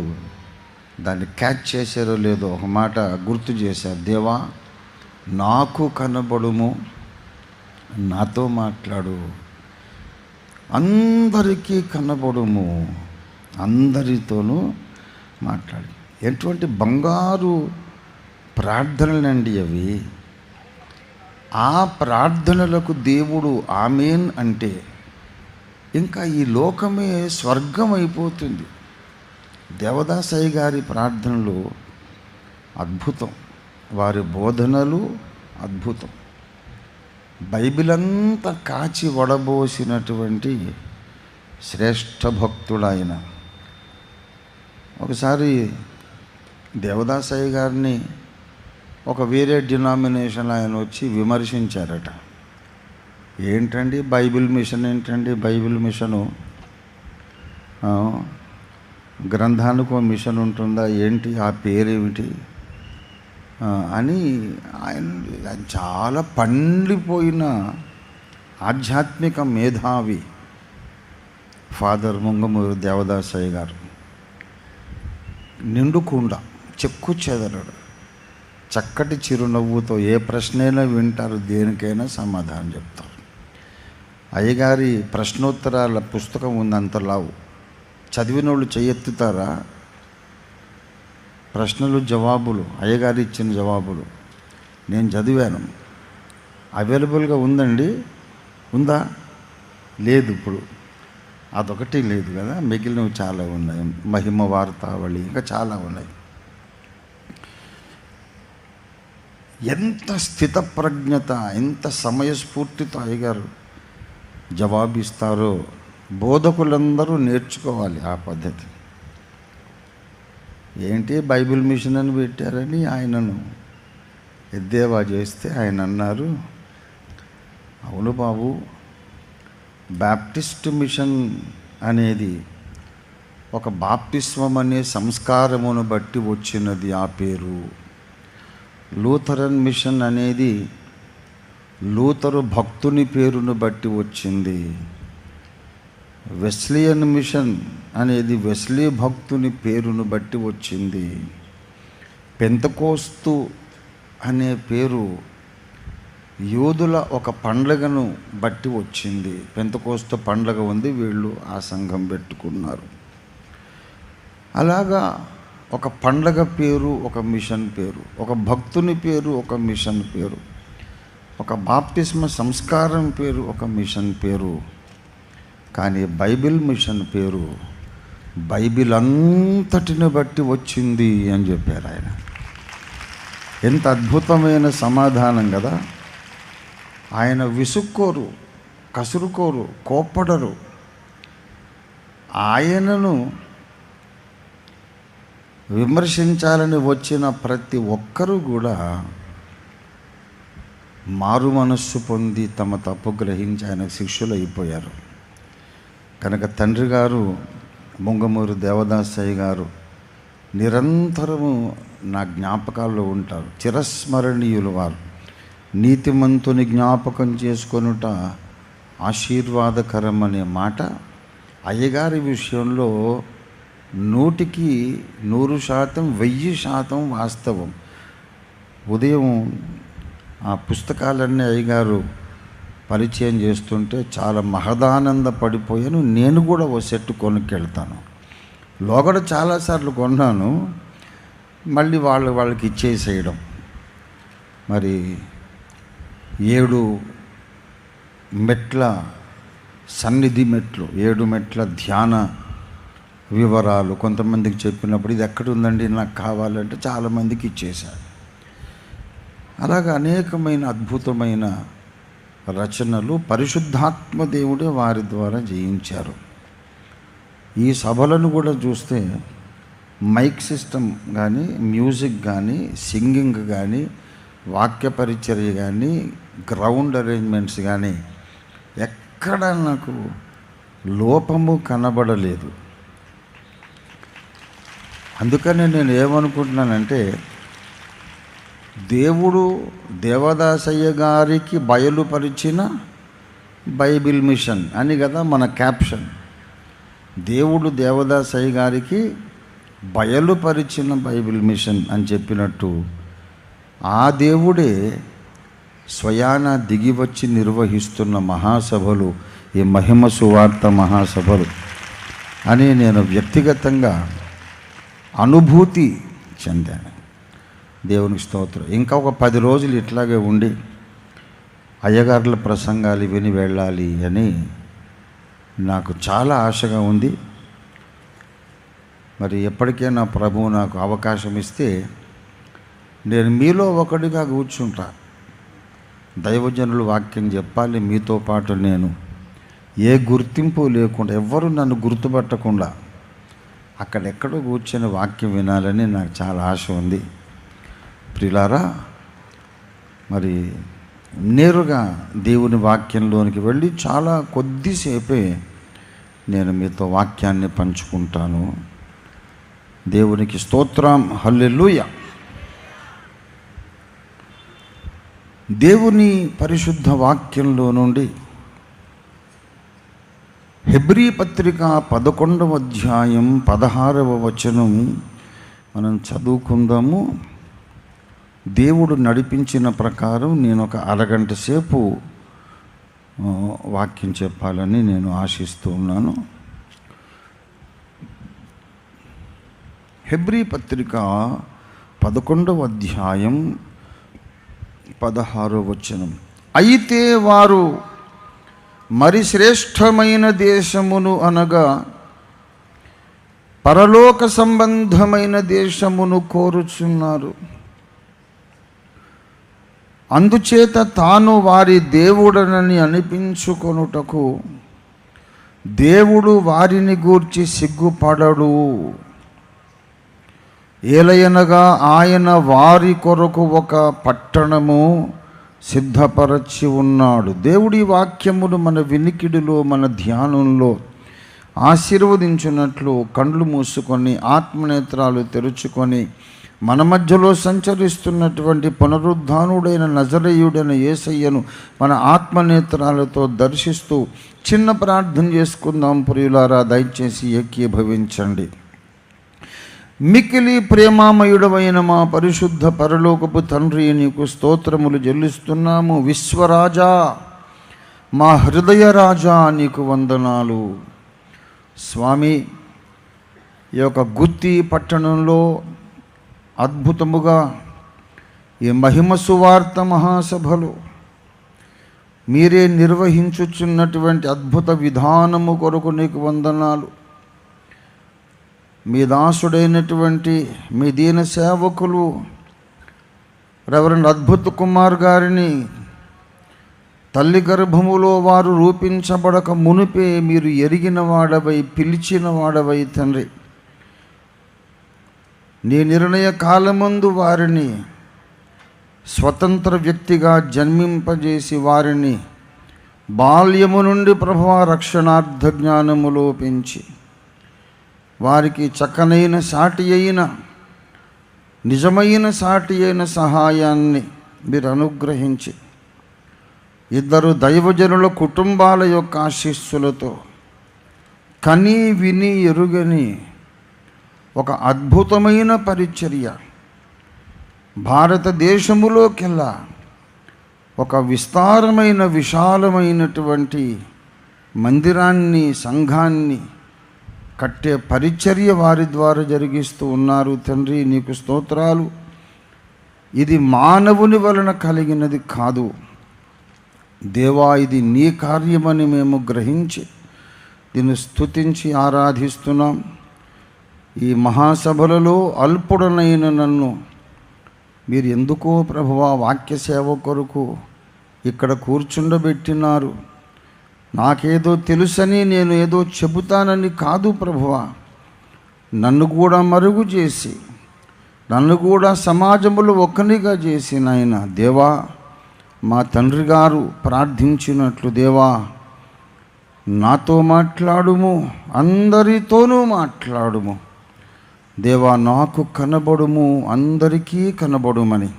[SPEAKER 2] దాన్ని క్యాచ్ చేశారో లేదో ఒక మాట గుర్తు చేశారు. దేవా నాకు కనబడుము, నాతో మాట్లాడు, అందరికీ కనబడుము, అందరితోనూ మాట్లాడు. ఎటువంటి బంగారు ప్రార్థనలండి అవి. ఆ ప్రార్థనలకు దేవుడు ఆమేన్ అంటే ఇంకా ఈ లోకమే స్వర్గం అయిపోతుంది. దేవదాసయ్య గారి ప్రార్థనలు అద్భుతం, వారి బోధనలు అద్భుతం. బైబిల్ అంతా కాచి వడబోసినటువంటి శ్రేష్ఠ భక్తుడు ఆయన. ఒకసారి దేవదాసయ్య గారిని ఒక వేరే డినామినేషన్ ఆయన వచ్చి విమర్శించారట. ఏంటండి బైబిల్ మిషన్, ఏంటండి బైబిల్ మిషను, గ్రంథానికి ఒక మిషన్ ఉంటుందా ఏంటి, ఆ పేరేమిటి అని ఆయన చాలా పండిపోయిన ఆధ్యాత్మిక మేధావి ఫాదర్ ముంగమూరు దేవదాసయ్య గారు. నిండుకుండ, చెక్కు చెదరడు, చక్కటి చిరునవ్వుతో ఏ ప్రశ్నైనా వింటారు, దేనికైనా సమాధానం చెప్తారు. అయ్యగారి ప్రశ్నోత్తరాల పుస్తకం ఉంది, అంతలావు. చదివిన వాళ్ళు చెయ్యెత్తుతారా? ప్రశ్నలు జవాబులు, అయ్యగారు ఇచ్చిన జవాబులు నేను చదివాను. అవైలబుల్గా ఉందండి, ఉందా? లేదు, ఇప్పుడు అదొకటి లేదు కదా, మిగిలినవి చాలా ఉన్నాయి. మహిమ వార్తావళి, ఇంకా చాలా ఉన్నాయి. ఎంత స్థితప్రజ్ఞత, ఎంత సమయస్ఫూర్తితో అయ్యగారు జవాబిస్తారో బోధకులందరూ నేర్చుకోవాలి ఆ పద్ధతి. ఏంటి బైబిల్ మిషన్ అని పెట్టారని ఆయనను ఎద్దేవా చేస్తే ఆయన అన్నారు, అవును బాబు, బాప్టిస్ట్ మిషన్ అనేది ఒక బాప్టిస్మం అనే సంస్కారమును బట్టి వచ్చినది ఆ పేరు. లూథరన్ మిషన్ అనేది లూథరు భక్తుని పేరును బట్టి వచ్చింది. వెస్లియన్ మిషన్ అనేది వెస్లీ భక్తుని పేరును బట్టి వచ్చింది. పెంతకోస్తు అనే పేరు యూదుల ఒక పండుగను బట్టి వచ్చింది. పెంతకోస్తు పండుగ ఉంది, వీళ్ళు ఆ సంఘం పెట్టుకున్నారు. అలాగా ఒక పండగ పేరు ఒక మిషన్ పేరు, ఒక భక్తుని పేరు ఒక మిషన్ పేరు, ఒక బాప్టిస్మ సంస్కారం పేరు ఒక మిషన్ పేరు. కానీ బైబిల్ మిషన్ పేరు బైబిల్ అంతటిని బట్టి వచ్చింది అని చెప్పారు ఆయన. ఎంత అద్భుతమైన సమాధానం కదా. ఆయన విసుక్కోరు, కసురుకోరు, కోప్పడరు. ఆయనను విమర్శించాలని వచ్చిన ప్రతి ఒక్కరూ కూడా మారు మనస్సు పొంది తమ తప్పు గ్రహించి ఆయన శిష్యులు అయిపోయారు. కనుక తండ్రి గారు ముంగమూరు దేవదాసయ్య గారు నిరంతరము నా జ్ఞాపకాల్లో ఉంటారు. చిరస్మరణీయులు వారు. నీతిమంతుని జ్ఞాపకం చేసుకొనుట ఆశీర్వాదకరం అనే మాట అయ్యగారి విషయంలో 100కి 100%, 1000% వాస్తవం. ఉదయం ఆ పుస్తకాలన్నీ అయ్యగారు పరిచయం చేస్తుంటే చాలా మహదానంద పడిపోయాను. నేను కూడా ఓ సెట్ కొనుక్కెళ్తాను. లోగడ చాలాసార్లు కొన్నాను, మళ్ళీ వాళ్ళకి ఇచ్చేసేయడం. మరి 7 మెట్ల సన్నిధి మెట్లు, 7 మెట్ల ధ్యాన వివరాలు కొంతమందికి చెప్పినప్పుడు ఇది ఎక్కడుందండి నాకు కావాలంటే చాలామందికి ఇచ్చేశారు. అలాగా అనేకమైన అద్భుతమైన రచనలు పరిశుద్ధాత్మ దేవుడే వారి ద్వారా జయించారు. ఈ సభలను కూడా చూస్తే మైక్ సిస్టమ్ కానీ, మ్యూజిక్ కానీ, సింగింగ్ కానీ, వాక్య పరిచర్య కానీ, గ్రౌండ్ అరేంజ్మెంట్స్ కానీ ఎక్కడ నాకు లోపము కనబడలేదు. అందుకనే నేను ఏమనుకుంటున్నానంటే, దేవుడు దేవదాసయ్య గారికి బయలుపరిచిన బైబిల్ మిషన్ అని కదా మన క్యాప్షన్. దేవుడు దేవదాసయ్య గారికి బయలుపరిచిన బైబిల్ మిషన్ అని చెప్పినట్టు ఆ దేవుడే స్వయాన దిగివచ్చి నిర్వహిస్తున్న మహాసభలు ఈ మహిమ సువార్త మహాసభలు అని నేను వ్యక్తిగతంగా అనుభూతి చెందాను. దేవునికి స్తోత్రం. ఇంకా ఒక 10 రోజులు ఇట్లాగే ఉండి అయ్యగారుల ప్రసంగాలు విని వెళ్ళాలి అని నాకు చాలా ఆశగా ఉంది. మరి ఎప్పటికైనా ప్రభువు నాకు అవకాశం ఇస్తే నేను మీలో ఒకటిగా కూర్చుంటా. దైవజనులు వాక్యం చెప్పాలి, మీతో పాటు నేను ఏ గుర్తింపు లేకుండా, ఎవ్వరూ నన్ను గుర్తుపట్టకుండా అక్కడెక్కడో కూర్చొని వాక్యం వినాలని నాకు చాలా ఆశ ఉంది. ప్రియులారా, మరి నేరుగా దేవుని వాక్యంలోనికి వెళ్ళి చాలా కొద్దిసేపే నేను మీతో వాక్యాన్ని పంచుకుంటాను. దేవునికి స్తోత్రం, హల్లెలూయా. దేవుని పరిశుద్ధ వాక్యంలో నుండి హెబ్రీ పత్రిక 11వ అధ్యాయం 16వ వచనం మనం చదువుకుందాము. దేవుడు నడిపించిన ప్రకారం నేను ఒక అరగంట సేపు వాక్యం చెప్పాలని నేను ఆశిస్తూ ఉన్నాను. హెబ్రీ పత్రిక 11వ అధ్యాయం 16వ వచనం. అయితే వారు మరి శ్రేష్టమైన దేశమును అనగా పరలోక సంబంధమైన దేశమును కోరుచున్నారు. అందుచేత తాను వారి దేవుడనని అనిపించుకొనుటకు దేవుడు వారిని గూర్చి సిగ్గుపడడు. ఏలయనగా ఆయన వారి కొరకు ఒక పట్టణము సిద్ధపరచి ఉన్నాడు. దేవుడి వాక్యమును మన వినికిడిలో, మన ధ్యానంలో ఆశీర్వదించినట్లు కండ్లు మూసుకొని ఆత్మనేత్రాలు తెరుచుకొని మన మధ్యలో సంచరిస్తున్నటువంటి పునరుద్ధానుడైన నజరేయుడైన యేసయ్యను మన ఆత్మనేత్రాలతో దర్శిస్తూ చిన్న ప్రార్థన చేసుకుందాం. ప్రియులారా, దయచేసి ఏకీభవించండి. మిక్కిలి ప్రేమామయుడమైన మా పరిశుద్ధ పరలోకపు తండ్రి, నీకు స్తోత్రములు చెల్లిస్తున్నాము. విశ్వరాజా, మా హృదయ రాజా, నీకు వందనాలు. స్వామి, ఈ యొక్క గుత్తి పట్టణంలో అద్భుతముగా ఈ మహిమ సువార్త మహాసభలు మీరే నిర్వహించుచున్నటువంటి అద్భుత విధానము కొరకు నీకు వందనాలు. మీ దాసుడైనటువంటి మీ దీన సేవకులు రెవరెండ్ అద్భుత కుమార్ గారిని తల్లి గర్భములో వారు రూపించబడక మునిపే మీరు ఎరిగిన వాడవై, పిలిచిన వాడవై తండ్రి, నీ నిర్ణయ కాలమందు వారిని స్వతంత్ర వ్యక్తిగా జన్మింపజేసి వారిని బాల్యము నుండి ప్రభువా రక్షణార్థ జ్ఞానములో పెంచి వారికి చక్కనైన సాటి అయిన, నిజమైన సాటి అయిన సహాయాన్ని మీరు అనుగ్రహించి ఇద్దరు దైవజనుల కుటుంబాల యొక్క ఆశీస్సులతో కని విని ఎరుగని ఒక అద్భుతమైన పరిచర్య భారతదేశములోకెల్లా ఒక విస్తారమైన విశాలమైనటువంటి మందిరాన్ని, సంఘాన్ని కట్టే పరిచర్య వారి ద్వారా జరిగిస్తూ ఉన్నారు. తండ్రి, నీకు స్తోత్రాలు. ఇది మానవుని వలన కలిగినది కాదు దేవా, ఇది నీ కార్యమని మేము గ్రహించి దీన్ని స్తుతించి ఆరాధిస్తున్నాం. ఈ మహాసభలలో అల్పుడనైన నన్ను మీరు ఎందుకో ప్రభువా వాక్య సేవ కొరకు ఇక్కడ కూర్చుండబెట్టినారు. నాకేదో తెలుసని, నేను ఏదో చెబుతానని కాదు ప్రభువా, నన్ను కూడా మరుగు చేసి, నన్ను కూడా సమాజంలో ఒక్కనిగా చేసి నాయన దేవా, మా తండ్రి గారు ప్రార్థించినట్లు దేవా నాతో మాట్లాడుము, అందరితోనూ మాట్లాడుము దేవా, నాకు కనబడుము, అందరికీ కనబడుమని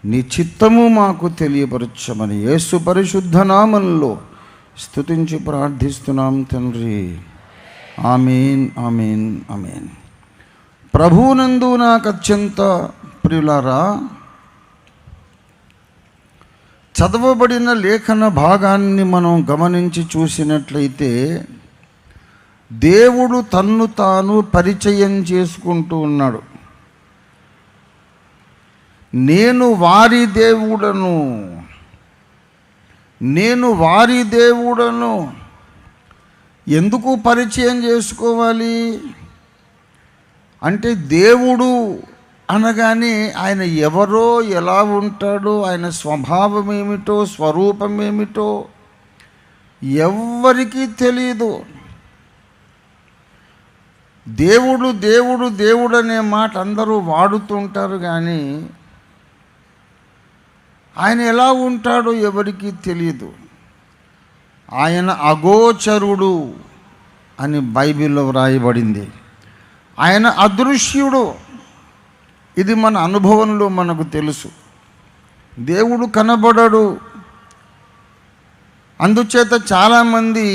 [SPEAKER 2] నీ చిత్తము మాకు తెలియపరచమని యేసు పరిశుద్ధ నామంలో స్తుతించి ప్రార్థిస్తున్నాం తండ్రి. ఆమేన్, ఆమేన్, ఆమేన్. ప్రభువునందు నాకు అత్యంత ప్రియులారా, చదవబడిన లేఖన భాగాన్ని మనం గమనించి చూసినట్లయితే దేవుడు తన్ను తాను పరిచయం చేసుకుంటూ ఉన్నాడు. నేను వారి దేవుడను, నేను వారి దేవుడను. ఎందుకు పరిచయం చేసుకోవాలి అంటే, దేవుడు అనగానే ఆయన ఎవరో, ఎలా ఉంటాడో, ఆయన స్వభావం ఏమిటో, స్వరూపం ఏమిటో ఎవ్వరికీ తెలియదు. దేవుడు దేవుడు దేవుడు అనే మాట అందరూ వాడుతుంటారు, కానీ ఆయన ఎలా ఉంటాడో ఎవరికీ తెలియదు. ఆయన అగోచరుడు అని బైబిల్లో వ్రాయబడింది. ఆయన అదృశ్యుడు, ఇది మన అనుభవంలో మనకు తెలుసు. దేవుడు కనబడడు. అందుచేత చాలామంది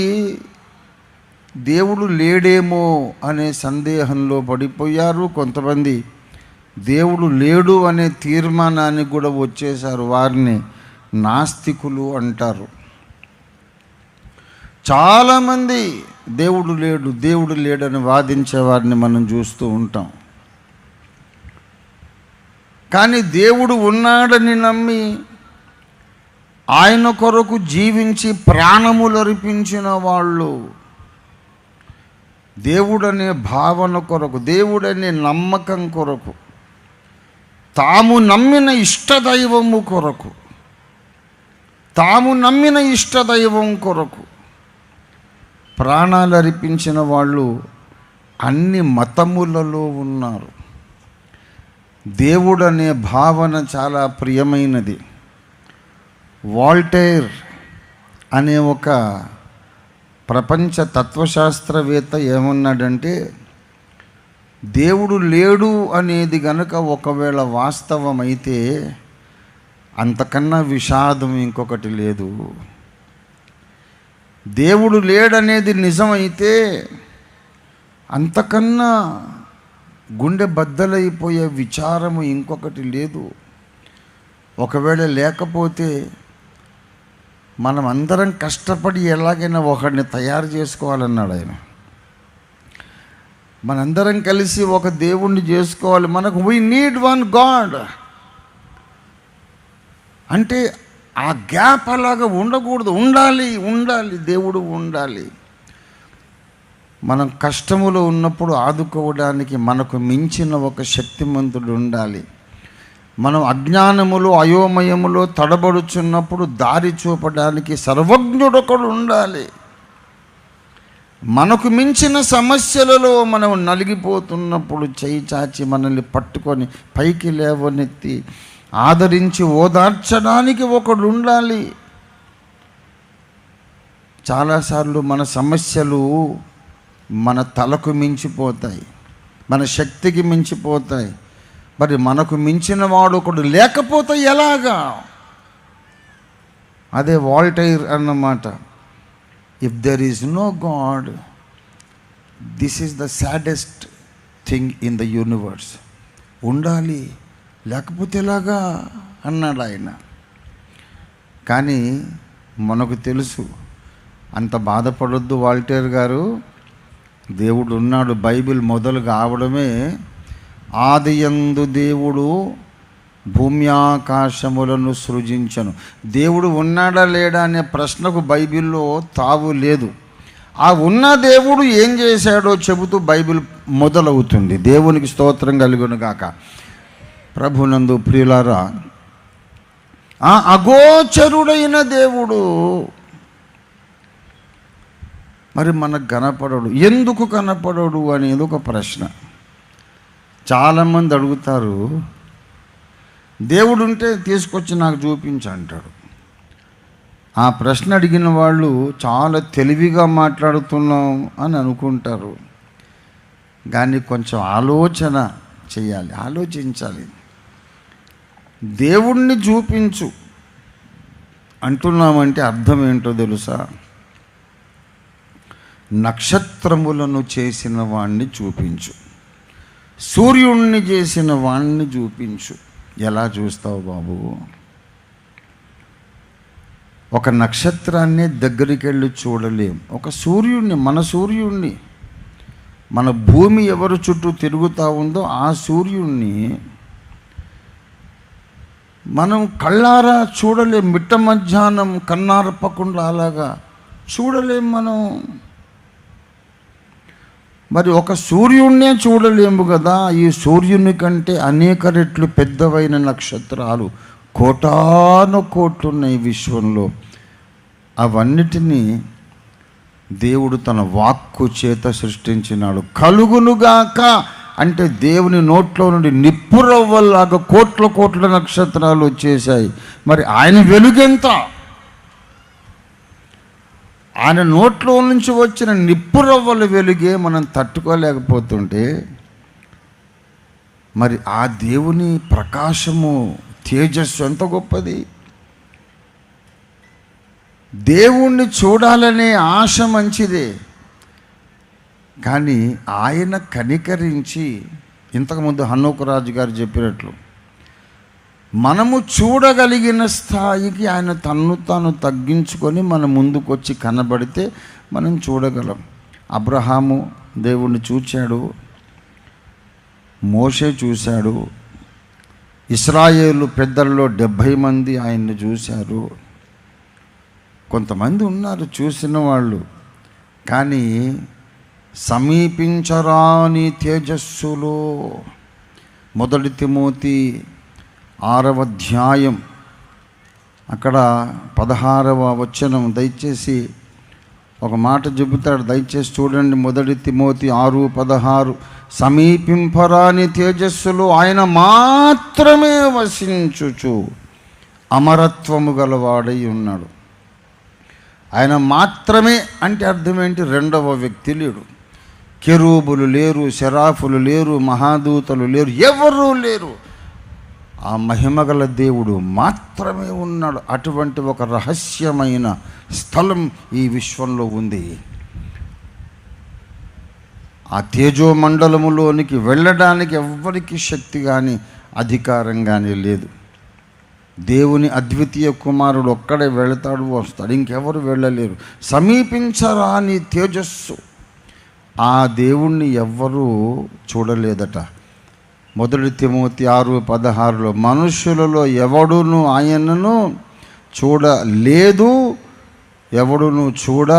[SPEAKER 2] దేవుడు లేడేమో అనే సందేహంలో పడిపోయారు. కొంతమంది దేవుడు లేడు అనే తీర్మానానికి కూడా వచ్చేశారు. వారిని నాస్తికులు అంటారు. చాలామంది దేవుడు లేడని వాదించే వారిని మనం చూస్తూ ఉంటాం. కానీ దేవుడు ఉన్నాడని నమ్మి ఆయన కొరకు జీవించి ప్రాణములర్పించిన వాళ్ళు, దేవుడనే భావన కొరకు, దేవుడనే నమ్మకం కొరకు, తాము నమ్మిన ఇష్టదైవం కొరకు ప్రాణాలు అర్పించిన వాళ్ళు అన్ని మతములలో ఉన్నారు. దేవుడనే భావన చాలా ప్రియమైనది. వాల్టైర్ అనే ఒక ప్రపంచ తత్వశాస్త్రవేత్త ఏమన్నాడంటే, దేవుడు లేడు అనేది గనుక ఒకవేళ వాస్తవమైతే అంతకన్నా విషాదం ఇంకొకటి లేదు. దేవుడు లేడనేది నిజమైతే అంతకన్నా గుండె బద్దలైపోయే విచారము ఇంకొకటి లేదు. ఒకవేళ లేకపోతే మనం అందరం కష్టపడి ఎలాగైనా ఒకడిని తయారు చేసుకోవాలన్నాడు ఆయన. మనందరం కలిసి ఒక దేవుణ్ణి చేసుకోవాలి. మనకు వీ నీడ్ వన్ గాడ్ అంటే ఆ గ్యాప్ అలాగా ఉండకూడదు. ఉండాలి దేవుడు ఉండాలి. మనం కష్టములో ఉన్నప్పుడు ఆదుకోవడానికి మనకు మించిన ఒక శక్తిమంతుడు ఉండాలి. మనం అజ్ఞానములో అయోమయములో తడబడుచున్నప్పుడు దారి చూపడానికి సర్వజ్ఞుడొకడు ఉండాలి. మనకు మించిన సమస్యలలో మనం నలిగిపోతున్నప్పుడు చేయి చాచి మనల్ని పట్టుకొని పైకి లేవనెత్తి ఆదరించి ఓదార్చడానికి ఒకడు ఉండాలి. చాలాసార్లు మన సమస్యలు మన తలకు మించిపోతాయి, మన శక్తికి మించిపోతాయి. మరి మనకు మించిన వాడు ఒకడు లేకపోతే ఎలాగా? అదే వాల్టైర్ అన్నమాట. If there is no God, this is the saddest thing in the universe. ఉండాలి, లేకపోతే ఎలాగా అన్నాడు ఆయన. కానీ మనకు తెలుసు, అంత బాధపడొద్దు వాల్టైర్ గారు. దేవుడు ఉన్నాడు. బైబిల్ మొదలు కావడమే ఆదియందు దేవుడు భూమ్యాకాశములను సృజించను. దేవుడు ఉన్నాడా లేడా అనే ప్రశ్నకు బైబిల్లో తావు లేదు. ఆ ఉన్న దేవుడు ఏం చేశాడో చెబుతూ బైబిల్ మొదలవుతుంది. దేవునికి స్తోత్రం కలుగును గాక. ప్రభునందు ప్రియులారా, ఆ అగోచరుడైన దేవుడు మరి మనకు కనపడడు. ఎందుకు కనపడడు అనేది ఒక ప్రశ్న. చాలామంది అడుగుతారు, దేవుడు ఉంటే తీసుకొచ్చి నాకు చూపించు అంటాడు. ఆ ప్రశ్న అడిగిన వాళ్ళు చాలా తెలివిగా మాట్లాడుతున్నాం అని అనుకుంటారు. కానీ కొంచెం ఆలోచన చేయాలి, ఆలోచించాలి. దేవుణ్ణి చూపించు అంటున్నామంటే అర్థం ఏంటో తెలుసా? నక్షత్రములను చేసిన వాణ్ణి చూపించు, సూర్యుణ్ణి చేసిన వాణ్ణి చూపించు. ఎలా చూస్తావు బాబు? ఒక నక్షత్రాన్ని దగ్గరికి వెళ్ళి చూడలేం. ఒక సూర్యుడిని, మన భూమి ఎవరు చుట్టూ తిరుగుతూ ఉందో ఆ సూర్యుడిని మనం కళ్ళారా చూడలేం. మిట్ట మధ్యాహ్నం కన్నార్పకుండా అలాగా చూడలేం మనం. మరి ఒక సూర్యుడినే చూడలేము కదా. ఈ సూర్యుని కంటే అనేక రెట్లు పెద్దవైన నక్షత్రాలు కోటాను కోట్లున్నాయి విశ్వంలో. అవన్నిటినీ దేవుడు తన వాక్కు చేత సృష్టించినాడు. కలుగునుగాక అంటే దేవుని నోట్లో నుండి నిప్పురవ్వల్లాగా కోట్ల నక్షత్రాలు వచ్చేసాయి. మరి ఆయన వెలుగెంత? ఆయన నోట్లో నుంచి వచ్చిన నిప్పురవ్వల వెలుగే మనం తట్టుకోలేకపోతుంటే మరి ఆ దేవుని ప్రకాశము తేజస్సు ఎంత గొప్పది! దేవుణ్ణి చూడాలనే ఆశ మంచిదే, కానీ ఆయన కనికరించి, ఇంతకుముందు హనోకు రాజు గారు చెప్పినట్లు, మనము చూడగలిగిన స్థాయికి ఆయన తన్ను తాను తగ్గించుకొని మన ముందుకు వచ్చి కనబడితే మనం చూడగలం. అబ్రహాము దేవుణ్ణి చూశాడు, మోషే చూశాడు, ఇశ్రాయేలు పెద్దల్లో 70 మంది ఆయన్ని చూశారు. కొంతమంది ఉన్నారు చూసిన వాళ్ళు, కానీ సమీపించరాని తేజస్సులో. 1 తిమోతి 6వ అధ్యాయం అక్కడ 16వ వచనం, దయచేసి ఒక మాట చెబుతాడు, దయచేసి చూడండి. 1 తిమోతి 6:16, సమీపింపరాని తేజస్సులో ఆయన మాత్రమే వసించుచు అమరత్వము గలవాడై ఉన్నాడు. ఆయన మాత్రమే అంటే అర్థం ఏంటి? రెండవ వ్యక్తి లేడు. కెరూబులు లేరు, శరాఫులు లేరు, మహాదూతలు లేరు, ఎవరూ లేరు. ఆ మహిమగల దేవుడు మాత్రమే ఉన్నాడు. అటువంటి ఒక రహస్యమైన స్థలం ఈ విశ్వంలో ఉంది. ఆ తేజోమండలములోనికి వెళ్ళడానికి ఎవ్వరికి శక్తి కానీ అధికారం కానీ లేదు. దేవుని అద్వితీయ కుమారుడు ఒక్కడే వెళతాడు, వస్తాడు, ఇంకెవరు వెళ్ళలేరు. సమీపించరాని తేజస్సు, ఆ దేవుణ్ణి ఎవ్వరూ చూడలేదట. 1 తిమోతి 6:16, మనుష్యులలో ఎవడును ఆయనను చూడలేదు, ఎవడును చూడ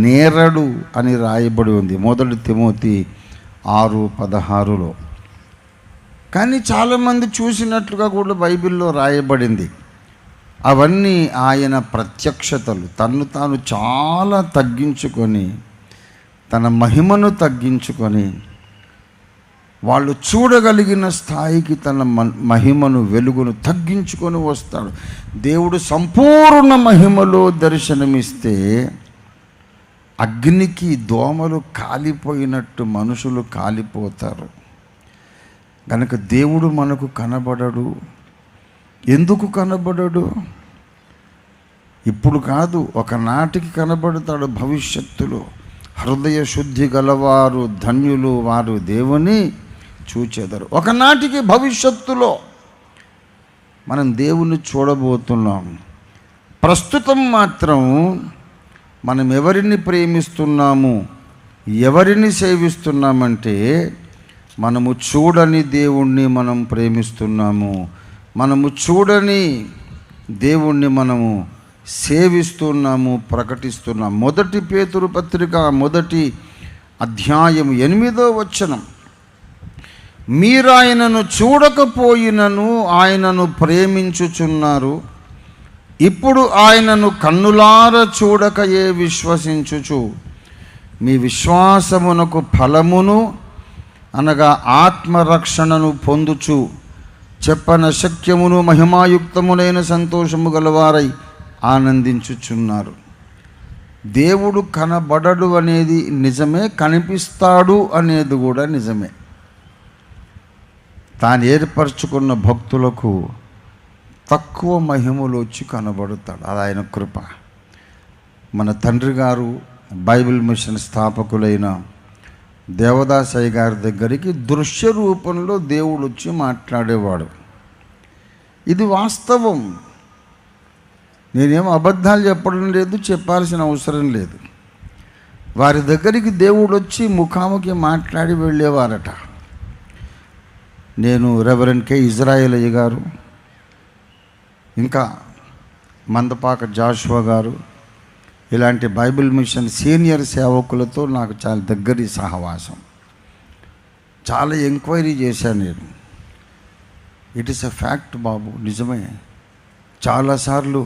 [SPEAKER 2] నేరడు అని రాయబడి ఉంది 1 తిమోతి 6:16. కానీ చాలామంది చూసినట్లుగా కూడా బైబిల్లో రాయబడింది. అవన్నీ ఆయన ప్రత్యక్షతలు. తన్ను తాను చాలా తగ్గించుకొని, తన మహిమను తగ్గించుకొని, వాళ్ళు చూడగలిగిన స్థాయికి తన మహిమను, వెలుగును తగ్గించుకొని వస్తాడు. దేవుడు సంపూర్ణ మహిమలో దర్శనమిస్తే అగ్నికి దోమలు కాలిపోయినట్టు మనుషులు కాలిపోతారు. కనుక దేవుడు మనకు కనబడడు. ఎందుకు కనబడడు? ఇప్పుడు కాదు, ఒకనాటికి కనబడతాడు భవిష్యత్తులో. హృదయ శుద్ధి గలవారు ధన్యులు, వారు దేవుని చూచెదరు. ఒకనాటికి భవిష్యత్తులో మనం దేవుని చూడబోతున్నాం. ప్రస్తుతం మాత్రం మనం ఎవరిని ప్రేమిస్తున్నాము, ఎవరిని సేవిస్తున్నామంటే, మనము చూడని దేవుణ్ణి మనం ప్రేమిస్తున్నాము, మనము చూడని దేవుణ్ణి మనము సేవిస్తున్నాము, ప్రకటిస్తున్నాము. 1 పేతురు పత్రిక 1వ అధ్యాయం 8వ వచనం, మీరాయనను చూడకపోయినను ఆయనను ప్రేమించుచున్నారు, ఇప్పుడు ఆయనను కన్నులార చూడకయే విశ్వసించుచు మీ విశ్వాసమునకు ఫలమును అనగా ఆత్మరక్షణను పొందుచు చెప్పన శక్యమును మహిమాయుక్తములైన సంతోషము గలవారై ఆనందించుచున్నారు. దేవుడు కనబడడు అనేది నిజమే, కనిపిస్తాడు అనేది కూడా నిజమే. తాను ఏర్పరచుకున్న భక్తులకు తక్కువ మహిమలు వచ్చి కనబడతాడు. అది ఆయన కృప. మన తండ్రి గారు బైబిల్ మిషన్ స్థాపకులైన దేవదాసయ్య గారి దగ్గరికి దృశ్య రూపంలో దేవుడు వచ్చి మాట్లాడేవాడు. ఇది వాస్తవం. నేనేం అబద్ధాలు చెప్పడం లేదు, చెప్పాల్సిన అవసరం లేదు. వారి దగ్గరికి దేవుడు వచ్చి ముఖాముఖి మాట్లాడి వెళ్ళేవారట. నేను రెవరెండ్ కె ఇజ్రాయేల్ అయ్య గారు, ఇంకా మందపాక జాషువా గారు, ఇలాంటి బైబిల్ మిషన్ సీనియర్ సేవకులతో నాకు చాలా దగ్గరి సహవాసం. చాలా ఎంక్వైరీ చేశాను నేను. ఇట్ ఈస్ ఎ ఫ్యాక్ట్ బాబు, నిజమే. చాలాసార్లు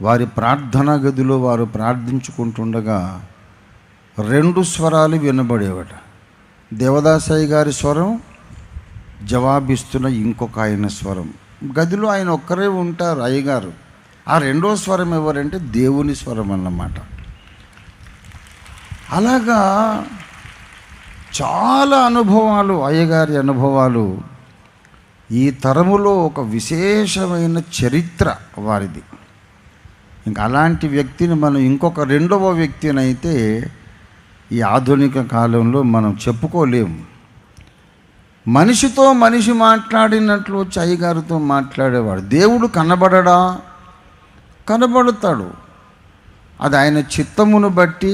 [SPEAKER 2] వారి ప్రార్థనా గదిలో వారు ప్రార్థించుకుంటుండగా 2 స్వరాలు వినబడేవట. దేవదాసయ్య గారి స్వరం, జవాబిస్తున్న ఇంకొక ఆయన స్వరం. గదిలో ఆయన ఒక్కరే ఉంటారు అయ్యగారు. ఆ 2వ స్వరం ఎవరంటే దేవుని స్వరం అన్నమాట. అలాగా చాలా అనుభవాలు, అయ్యగారి అనుభవాలు ఈ తరములో ఒక విశేషమైన చరిత్ర వారిది. ఇంకా అలాంటి వ్యక్తిని మనం ఇంకొక రెండవ వ్యక్తినైతే ఈ ఆధునిక కాలంలో మనం చెప్పుకోలేము. మనిషితో మనిషి మాట్లాడినట్లు అయ్యగారితో మాట్లాడేవాడు. దేవుడు కనబడడా? కనబడతాడు. అది ఆయన చిత్తమును బట్టి,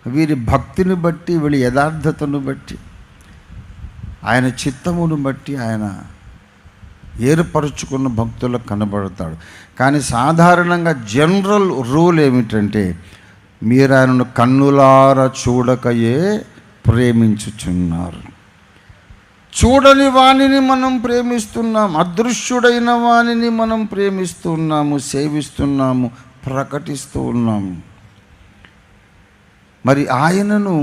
[SPEAKER 2] వీరి భక్తిని బట్టి, వీళ్ళ యథార్థతను బట్టి, ఆయన చిత్తమును బట్టి ఆయన ఏర్పరచుకున్న భక్తులకు కనబడతాడు. కానీ సాధారణంగా జనరల్ రూల్ ఏమిటంటే, మీరు ఆయనను కన్నులారా చూడకయే ప్రేమించుచున్నారు. చూడని వాణిని మనం ప్రేమిస్తున్నాం, అదృశ్యుడైన వాణిని మనం ప్రేమిస్తున్నాము, సేవిస్తున్నాము, ప్రకటిస్తూ ఉన్నాము. మరి ఆయనను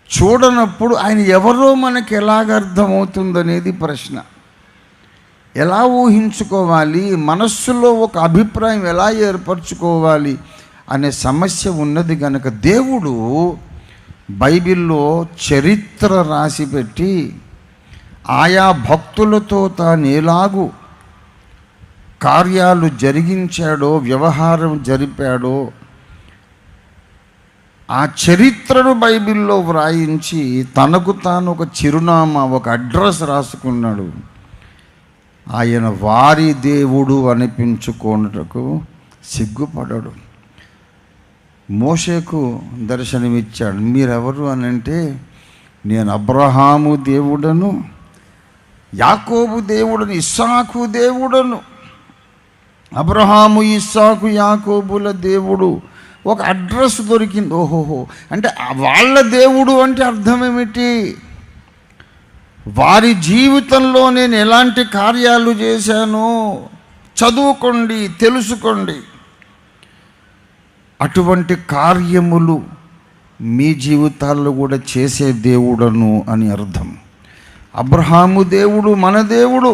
[SPEAKER 2] చూడనప్పుడు ఆయన ఎవరో మనకి ఎలాగ అర్థమవుతుందనేది ప్రశ్న. ఎలా ఊహించుకోవాలి, మనస్సులో ఒక అభిప్రాయం ఎలా ఏర్పరచుకోవాలి అనే సమస్య ఉన్నది కనుక దేవుడు బైబిల్లో చరిత్ర రాసిపెట్టి ఆయా భక్తులతో తాను ఎలాగూ కార్యాలు జరిగించాడో, వ్యవహారం జరిపాడో ఆ చరిత్రను బైబిల్లో వ్రాయించి తనకు తాను ఒక చిరునామా, ఒక అడ్రస్ రాసుకున్నాడు. ఆయన వారి దేవుడు అనిపించుకోనటకు సిగ్గుపడడు. మోషేకు దర్శనమిచ్చాడు. మీరెవరు అని అంటే, నేను అబ్రహాము దేవుడను, యాకోబు దేవుడను, ఇస్సాకు దేవుడను. అబ్రహాము, ఇస్సాకు, యాకోబుల దేవుడు. ఒక అడ్రస్ దొరికింది. ఓహోహో, అంటే వాళ్ళ దేవుడు అంటే అర్థం ఏమిటి? వారి జీవితంలో నేను ఎలాంటి కార్యాలు చేశానో చదువుకోండి, తెలుసుకోండి. అటువంటి కార్యములు మీ జీవితాల్లో కూడా చేసే దేవుడను అని అర్థం. అబ్రహాము దేవుడు మన దేవుడు.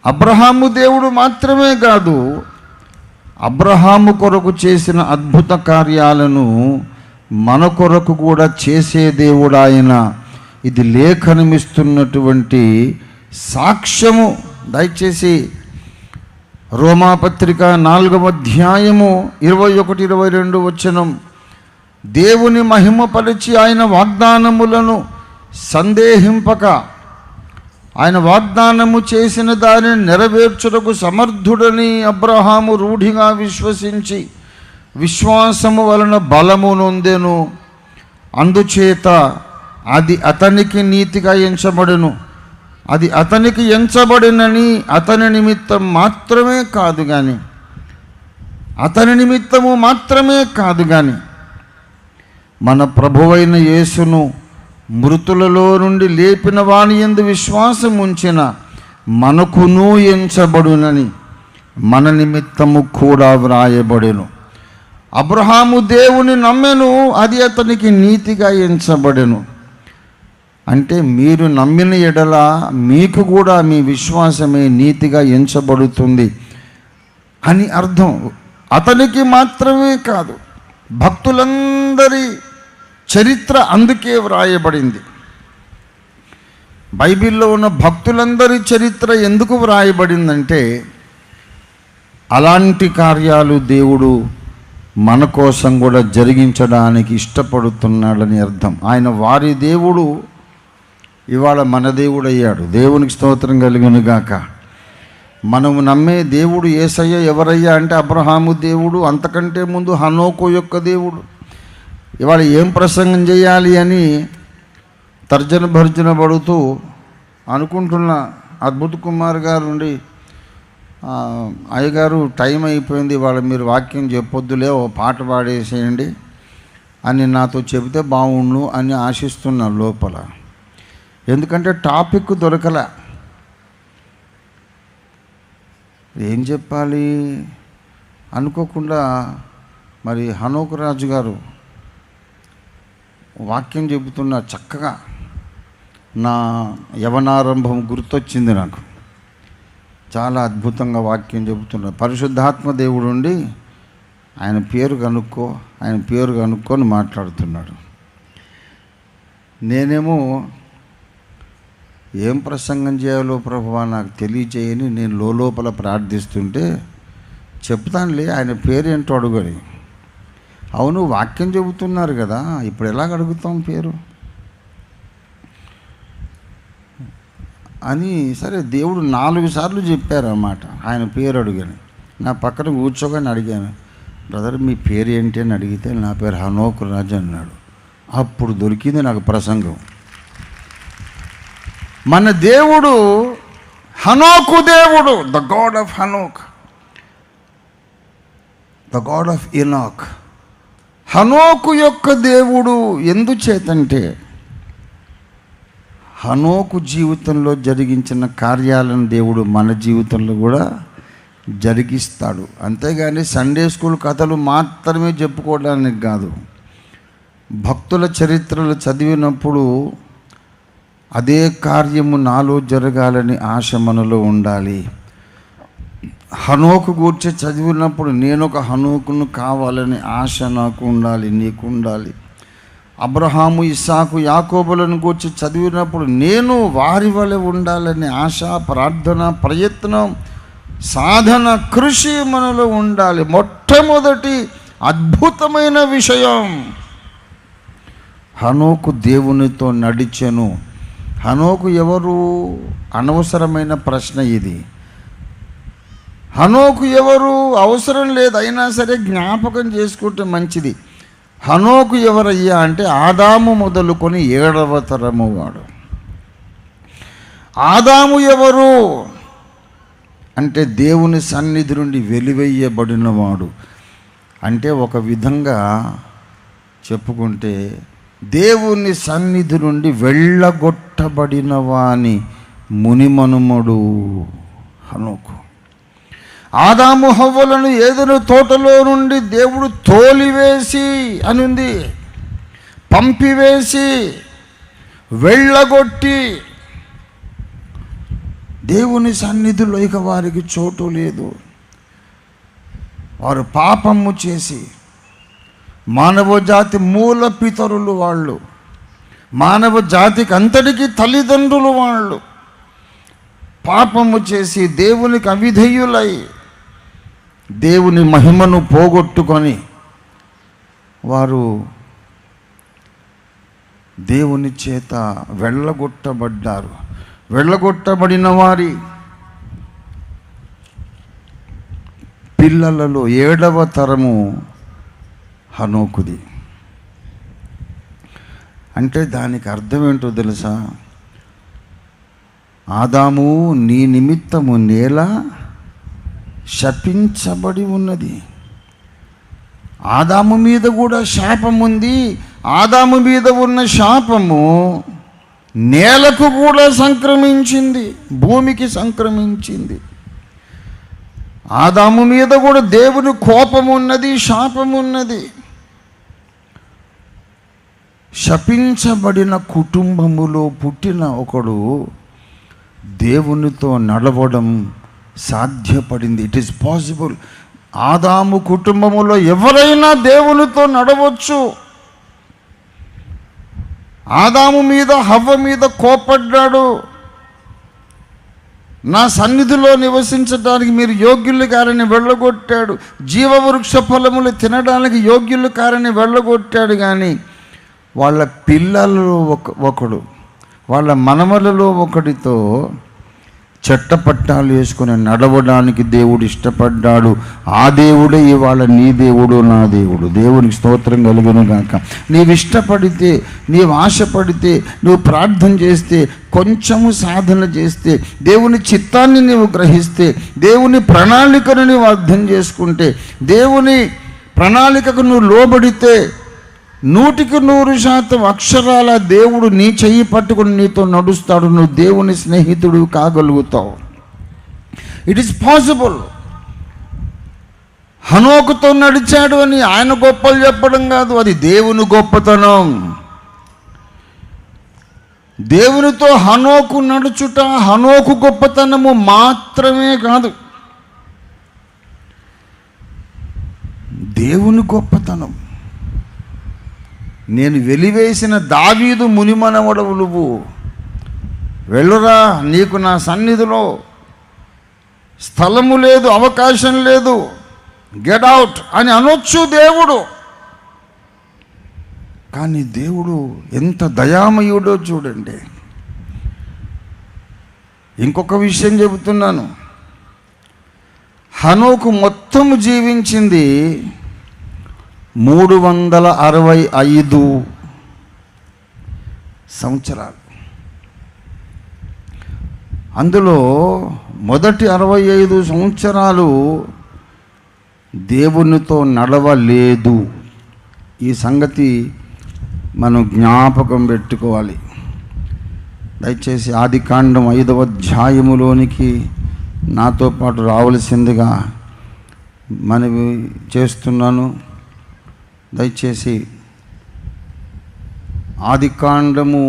[SPEAKER 2] అబ్రహాము దేవుడు మాత్రమే కాదు, అబ్రహాము కొరకు చేసిన అద్భుత కార్యాలను మన కొరకు కూడా చేసే దేవుడు ఆయన. ఇది లేఖనమిస్తున్నటువంటి సాక్ష్యము. దయచేసి రోమాపత్రిక 4వ అధ్యాయము 21-22 వచనం. దేవుని మహిమపరిచి ఆయన వాగ్దానములను సందేహింపక, ఆయన వాగ్దానము చేసిన దానిని నెరవేర్చుటకు సమర్థుడని అబ్రహాము రూఢిగా విశ్వసించి విశ్వాసము వలన బలము నొందెను. అందుచేత అది అతనికి నీతిగా ఎంచబడెను. అది అతనికి ఎంచబడినని అతని నిమిత్తం మాత్రమే కాదు కానీ, అతని నిమిత్తము మాత్రమే కాదు కానీ, మన ప్రభువైన యేసును మృతులలో నుండి లేపిన వాని యందు విశ్వాసం ఉంచిన మనకును ఎంచబడునని మన నిమిత్తము కూడా వ్రాయబడెను. అబ్రహాము దేవుని నమ్మెను, అది అతనికి నీతిగా ఎంచబడెను. అంటే మీరు నమ్మిన ఎడల మీకు కూడా మీ విశ్వాసమే నీతిగా ఎంచబడుతుంది అని అర్థం. అతనికి మాత్రమే కాదు, భక్తులందరి చరిత్ర అందుకే వ్రాయబడింది. బైబిల్లో ఉన్న భక్తులందరి చరిత్ర ఎందుకు వ్రాయబడిందంటే, అలాంటి కార్యాలు దేవుడు మన కోసం కూడా జరిగించడానికి ఇష్టపడుతున్నాడని అర్థం. ఆయన వారి దేవుడు, ఇవాళ మన దేవుడు అయ్యాడు. దేవునికి స్తోత్రం కలుగును గాక. మనము నమ్మే దేవుడు యేసయ్య ఎవరయ్యా అంటే అబ్రహాము దేవుడు, అంతకంటే ముందు హనోకు యొక్క దేవుడు. ఇవాళ ఏం ప్రసంగం చేయాలి అని తర్జన భర్జన పడుతూ అనుకుంటున్న అద్భుత కుమార్ గారు నుండి, అయ్యగారు టైం అయిపోయింది, ఇవాళ మీరు వాక్యం చెప్పొద్దులే, ఓ పాట పాడేసేయండి అని నాతో చెబితే బాగుండు అని ఆశిస్తున్నా లోపల. ఎందుకంటే టాపిక్ దొరకలే, ఏం చెప్పాలి అనుకోకుండా. మరి హనోకు రాజు గారు వాక్యం చెబుతున్న చక్కగా నా యవనారంభం గుర్తొచ్చింది నాకు. చాలా అద్భుతంగా వాక్యం చెబుతున్నారు. పరిశుద్ధాత్మ దేవుడు ఉండి ఆయన పేరు కనుక్కొని మాట్లాడుతున్నాడు. నేనేమో ఏం ప్రసంగం చేయాలో ప్రభువా నాకు తెలియచేయని నేను లోపల ప్రార్థిస్తుంటే, చెప్తానులే ఆయన పేరేంటో అడుగని. అవును, వాక్యం చెబుతున్నారు కదా, ఇప్పుడు ఎలాగ అడుగుతాం పేరు అని. సరే, దేవుడు 4 సార్లు చెప్పారన్నమాట ఆయన పేరు అడుగని. నా పక్కన కూర్చోగానే అడిగాను, బ్రదర్ మీ పేరు ఏంటి అని అడిగితే నా పేరు హనోకు రాజు అన్నాడు. అప్పుడు దొరికింది నాకు ప్రసంగం. మన దేవుడు హనోకు దేవుడు, the god of Hanok, the god of Enoch. Hanok యొక్క దేవుడు ఎందుచేతంటే హనోకు జీవితంలో జరిగించిన కార్యాలను దేవుడు మన జీవితంలో కూడా జరిగిస్తాడు. అంతేగాని సండే స్కూల్ కథలు మాత్రమే చెప్పుకోవడానికి కాదు. భక్తుల చరిత్రలు చదివినప్పుడు అదే కార్యము నాలో జరగాలని ఆశ మనలో ఉండాలి. హనోకు గూర్చి చదివినప్పుడు నేను ఒక హనోకును కావాలని ఆశ నాకు ఉండాలి, నీకు ఉండాలి. అబ్రహాము, ఇస్సాకు, యాకోబులను గూర్చి చదివినప్పుడు నేను వారి వలె ఉండాలని ఆశ, ప్రార్థన, ప్రయత్నం, సాధన, కృషి మనలో ఉండాలి. మొట్టమొదటి అద్భుతమైన విషయం, హనోకు దేవునితో నడిచెను. హనోకు ఎవరు? అనవసరమైన ప్రశ్న ఇది. హనోకు ఎవరు? అవసరం లేదు, అయినా సరే జ్ఞాపకం చేసుకుంటే మంచిది. హనోకు ఎవరయ్యా అంటే ఆదాము మొదలుకొని 7వ తరము వాడు. ఆదాము ఎవరు అంటే దేవుని సన్నిధి నుండి వెలివేయబడినవాడు. అంటే ఒక విధంగా చెప్పుకుంటే దేవుని సన్నిధి నుండి వెళ్ళగొట్టబడిన వాని మునిమనుమడు హనోకు. ఆదాము హవ్వలను ఏదెను తోటలో నుండి దేవుడు తోలివేసి అనుంది, పంపివేసి, వెళ్ళగొట్టి, దేవుని సన్నిధిలో ఇక వారికి చోటు లేదు. వారు పాపము చేసి, మానవ జాతి మూల పితరులు వాళ్ళు, మానవ జాతికి అంతటికీ తల్లిదండ్రులు వాళ్ళు, పాపము చేసి దేవునికి అవిధేయులై దేవుని మహిమను పోగొట్టుకొని వారు దేవుని చేత వెళ్ళగొట్టబడ్డారు. వెళ్ళగొట్టబడిన వారి పిల్లలలో 7వ తరము హనోకుది. అంటే దానికి అర్థం ఏంటో తెలుసా? ఆదాము, నీ నిమిత్తము నేల శపించబడి ఉన్నది. ఆదాము మీద కూడా శాపం ఉంది. ఆదాము మీద ఉన్న శాపము నేలకు కూడా సంక్రమించింది, భూమికి సంక్రమించింది. ఆదాము మీద కూడా దేవుని కోపం ఉన్నది, శాపం ఉన్నది. శపించబడిన కుటుంబములో పుట్టిన ఒకడు దేవునితో నడవడం సాధ్యపడింది. It is possible. ఆదాము కుటుంబములో ఎవరైనా దేవునితో నడవచ్చు. ఆదాము మీద, హవ్వ మీద కోపడ్డాడు. నా సన్నిధిలో నివసించడానికి మీరు యోగ్యులు కారని వెళ్ళగొట్టాడు. జీవవృక్ష ఫలములు తినడానికి యోగ్యులు కారని వెళ్ళగొట్టాడు. కానీ వాళ్ళ పిల్లలలో ఒకడు, వాళ్ళ మనమలలో ఒకడితో చట్టపట్టాలు వేసుకుని నడవడానికి దేవుడు ఇష్టపడ్డాడు. ఆ దేవుడే ఇవాళ నీ దేవుడు, నా దేవుడు. దేవునికి స్తోత్రం కలుగును గాక. నీవు ఇష్టపడితే, నీవు ఆశపడితే, నువ్వు ప్రార్థన చేస్తే, కొంచెము సాధన చేస్తే, దేవుని చిత్తాన్ని నీవు గ్రహిస్తే, దేవుని ప్రణాళికను నీవు అర్థం చేసుకుంటే, దేవుని ప్రణాళికకు నువ్వు లోబడితే 100% అక్షరాల దేవుడు నీ చెయ్యి పట్టుకుని నీతో నడుస్తాడు. నువ్వు దేవుని స్నేహితుడు కాగలుగుతావు. It is possible. హనోకుతో నడిచాడు అని ఆయన గొప్పలు చెప్పడం కాదు, అది దేవుని గొప్పతనం. దేవునితో హనోకు నడుచుట హనోకు గొప్పతనము మాత్రమే కాదు, దేవుని గొప్పతనం. నేను వెలివేసిన దావీదు మునిమనవడవు నువ్వు, వెళ్ళురా, నీకు నా సన్నిధిలో స్థలము లేదు, అవకాశం లేదు, గెట్ అవుట్ అని అనొచ్చు దేవుడు. కానీ దేవుడు ఎంత దయామయుడో చూడండి. ఇంకొక విషయం చెబుతున్నాను. హనోకు మొత్తము జీవించింది 365 సంవత్సరాలు. అందులో మొదటి 65 సంవత్సరాలు దేవునితో నడవలేదు. ఈ సంగతి మనం జ్ఞాపకం పెట్టుకోవాలి. దయచేసి ఆదికాండం 5వ అధ్యాయములోనికి నాతో పాటు రావలసిందిగా మనవి చేస్తున్నాను. దయచేసి ఆదికాండము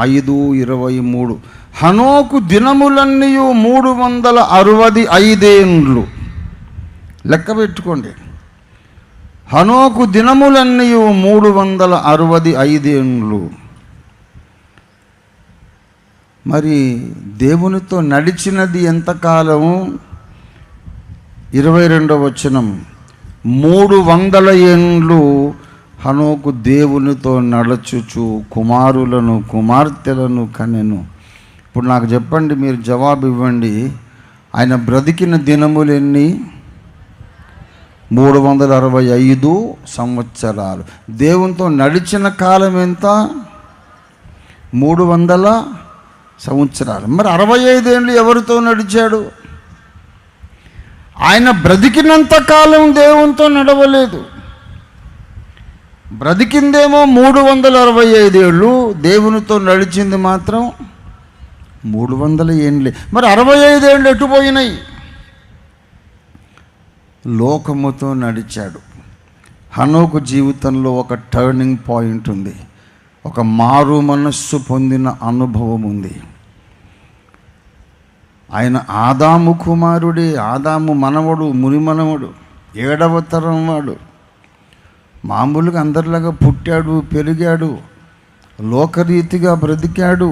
[SPEAKER 2] 5:23. హనోకు దినములన్నీ 365 ఏండ్లు. లెక్క పెట్టుకోండి. హనోకు దినములన్నీ 365 ఏండ్లు. మరి దేవునితో నడిచినది ఎంతకాలం? 22వ వచనం, 300 ఏండ్లు హనోకు దేవునితో నడచుచు కుమారులను కుమార్తెలను కనెను. ఇప్పుడు నాకు చెప్పండి, మీరు జవాబు ఇవ్వండి. ఆయన బ్రతికిన దినములు ఎన్ని? 365 సంవత్సరాలు. దేవునితో నడిచిన కాలం ఎంత? 300 సంవత్సరాలు. మరి 65 ఏళ్ళు ఎవరితో నడిచాడు? ఆయన బ్రతికినంత కాలం దేవునితో నడవలేదు. బ్రతికిందేమో 365 ఏళ్ళు, దేవునితో నడిచింది మాత్రం 300 ఏండ్లే. మరి 65 ఏళ్ళు ఎటుపోయినాయి? లోకముతో నడిచాడు. హనోకు జీవితంలో ఒక టర్నింగ్ పాయింట్ ఉంది. ఒక మారు మనస్సు పొందిన అనుభవం ఉంది. ఆయన ఆదాము కుమారుడే. ఆదాము మనవడు, మునిమనవడు, 7వ తరం వాడు. మామూలుగా అందరిలాగా పుట్టాడు, పెరిగాడు, లోకరీతిగా బ్రతికాడు.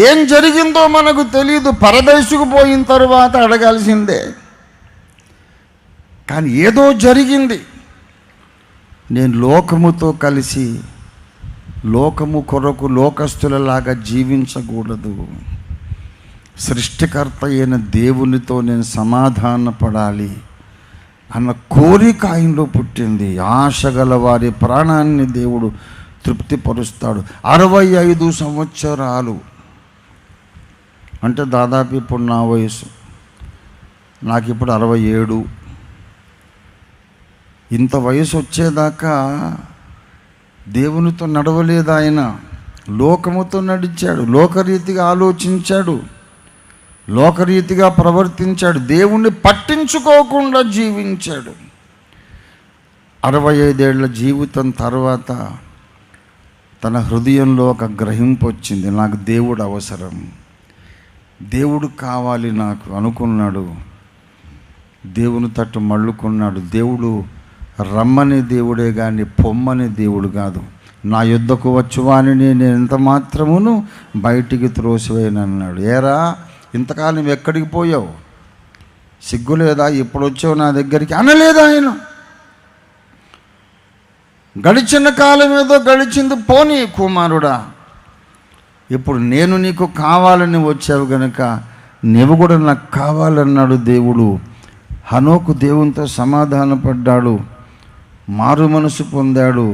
[SPEAKER 2] ఏం జరిగిందో మనకు తెలియదు. పరదేశుకు పోయిన తరువాత అడగాల్సిందే. కానీ ఏదో జరిగింది. నేను లోకముతో కలిసి లోకము కొరకు లోకస్తులలాగా జీవించకూడదు. సృష్టికర్త అయిన దేవునితో నేను సమాధానపడాలి అన్న కోరిక ఆయనలో పుట్టింది. ఆశ గల వారి ప్రాణాన్ని దేవుడు తృప్తిపరుస్తాడు. 65 సంవత్సరాలు అంటే దాదాపు ఇప్పుడు నా వయసు, నాకు ఇప్పుడు 67. ఇంత వయసు వచ్చేదాకా దేవునితో నడవలేదు. ఆయన లోకముతో నడిచాడు, లోకరీతిగా ఆలోచించాడు, లోకరీతిగా ప్రవర్తించాడు, దేవుణ్ణి పట్టించుకోకుండా జీవించాడు. 65 ఏళ్ల జీవితం తర్వాత తన హృదయంలో ఒక గ్రహింపు వచ్చింది. నాకు దేవుడు అవసరం, దేవుడు కావాలి నాకు అనుకున్నాడు. దేవుని తట్టు మళ్ళుకున్నాడు. దేవుడు రమ్మని దేవుడే కానీ పొమ్మని దేవుడు కాదు. నా యుద్ధకు వచ్చువాని నేను ఎంత మాత్రమును బయటికి త్రోసివేయనన్నాడు. ఏరా, ఇంతకాలం ఎక్కడికి పోయావు? సిగ్గు లేదా? ఇప్పుడు వచ్చావు నా దగ్గరికి అనలేదు ఆయన. గడిచిన కాలం ఏదో గడిచింది, పోనీ కుమారుడా, ఇప్పుడు నేను నీకు కావాలని వచ్చావు గనుక నీవు కూడా నాకు కావాలన్నాడు దేవుడు. హనోకు దేవునితో సమాధానపడ్డాడు, మారు మనసు పొందాడు.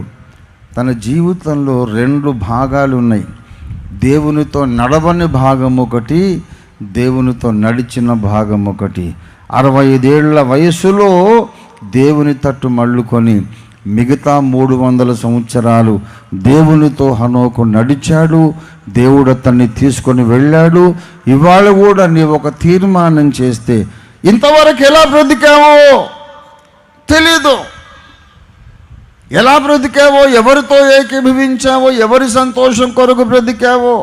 [SPEAKER 2] తన జీవితంలో 2 భాగాలు ఉన్నాయి. దేవునితో నడవని భాగం ఒకటి, దేవునితో నడిచిన భాగం ఒకటి. 65 ఏళ్ల వయసులో దేవుని తట్టు మళ్ళుకొని మిగతా 300 సంవత్సరాలు దేవునితో హనోకు నడిచాడు. దేవుడు అతన్ని తీసుకొని వెళ్ళాడు. ఇవాళ కూడా నీవు ఒక తీర్మానం చేస్తే, ఇంతవరకు ఎలా బ్రతికావో తెలీదు, ఎలా బ్రతికావో, ఎవరితో ఏకీభవించావో, ఎవరి సంతోషం కొరకు బ్రతికావో,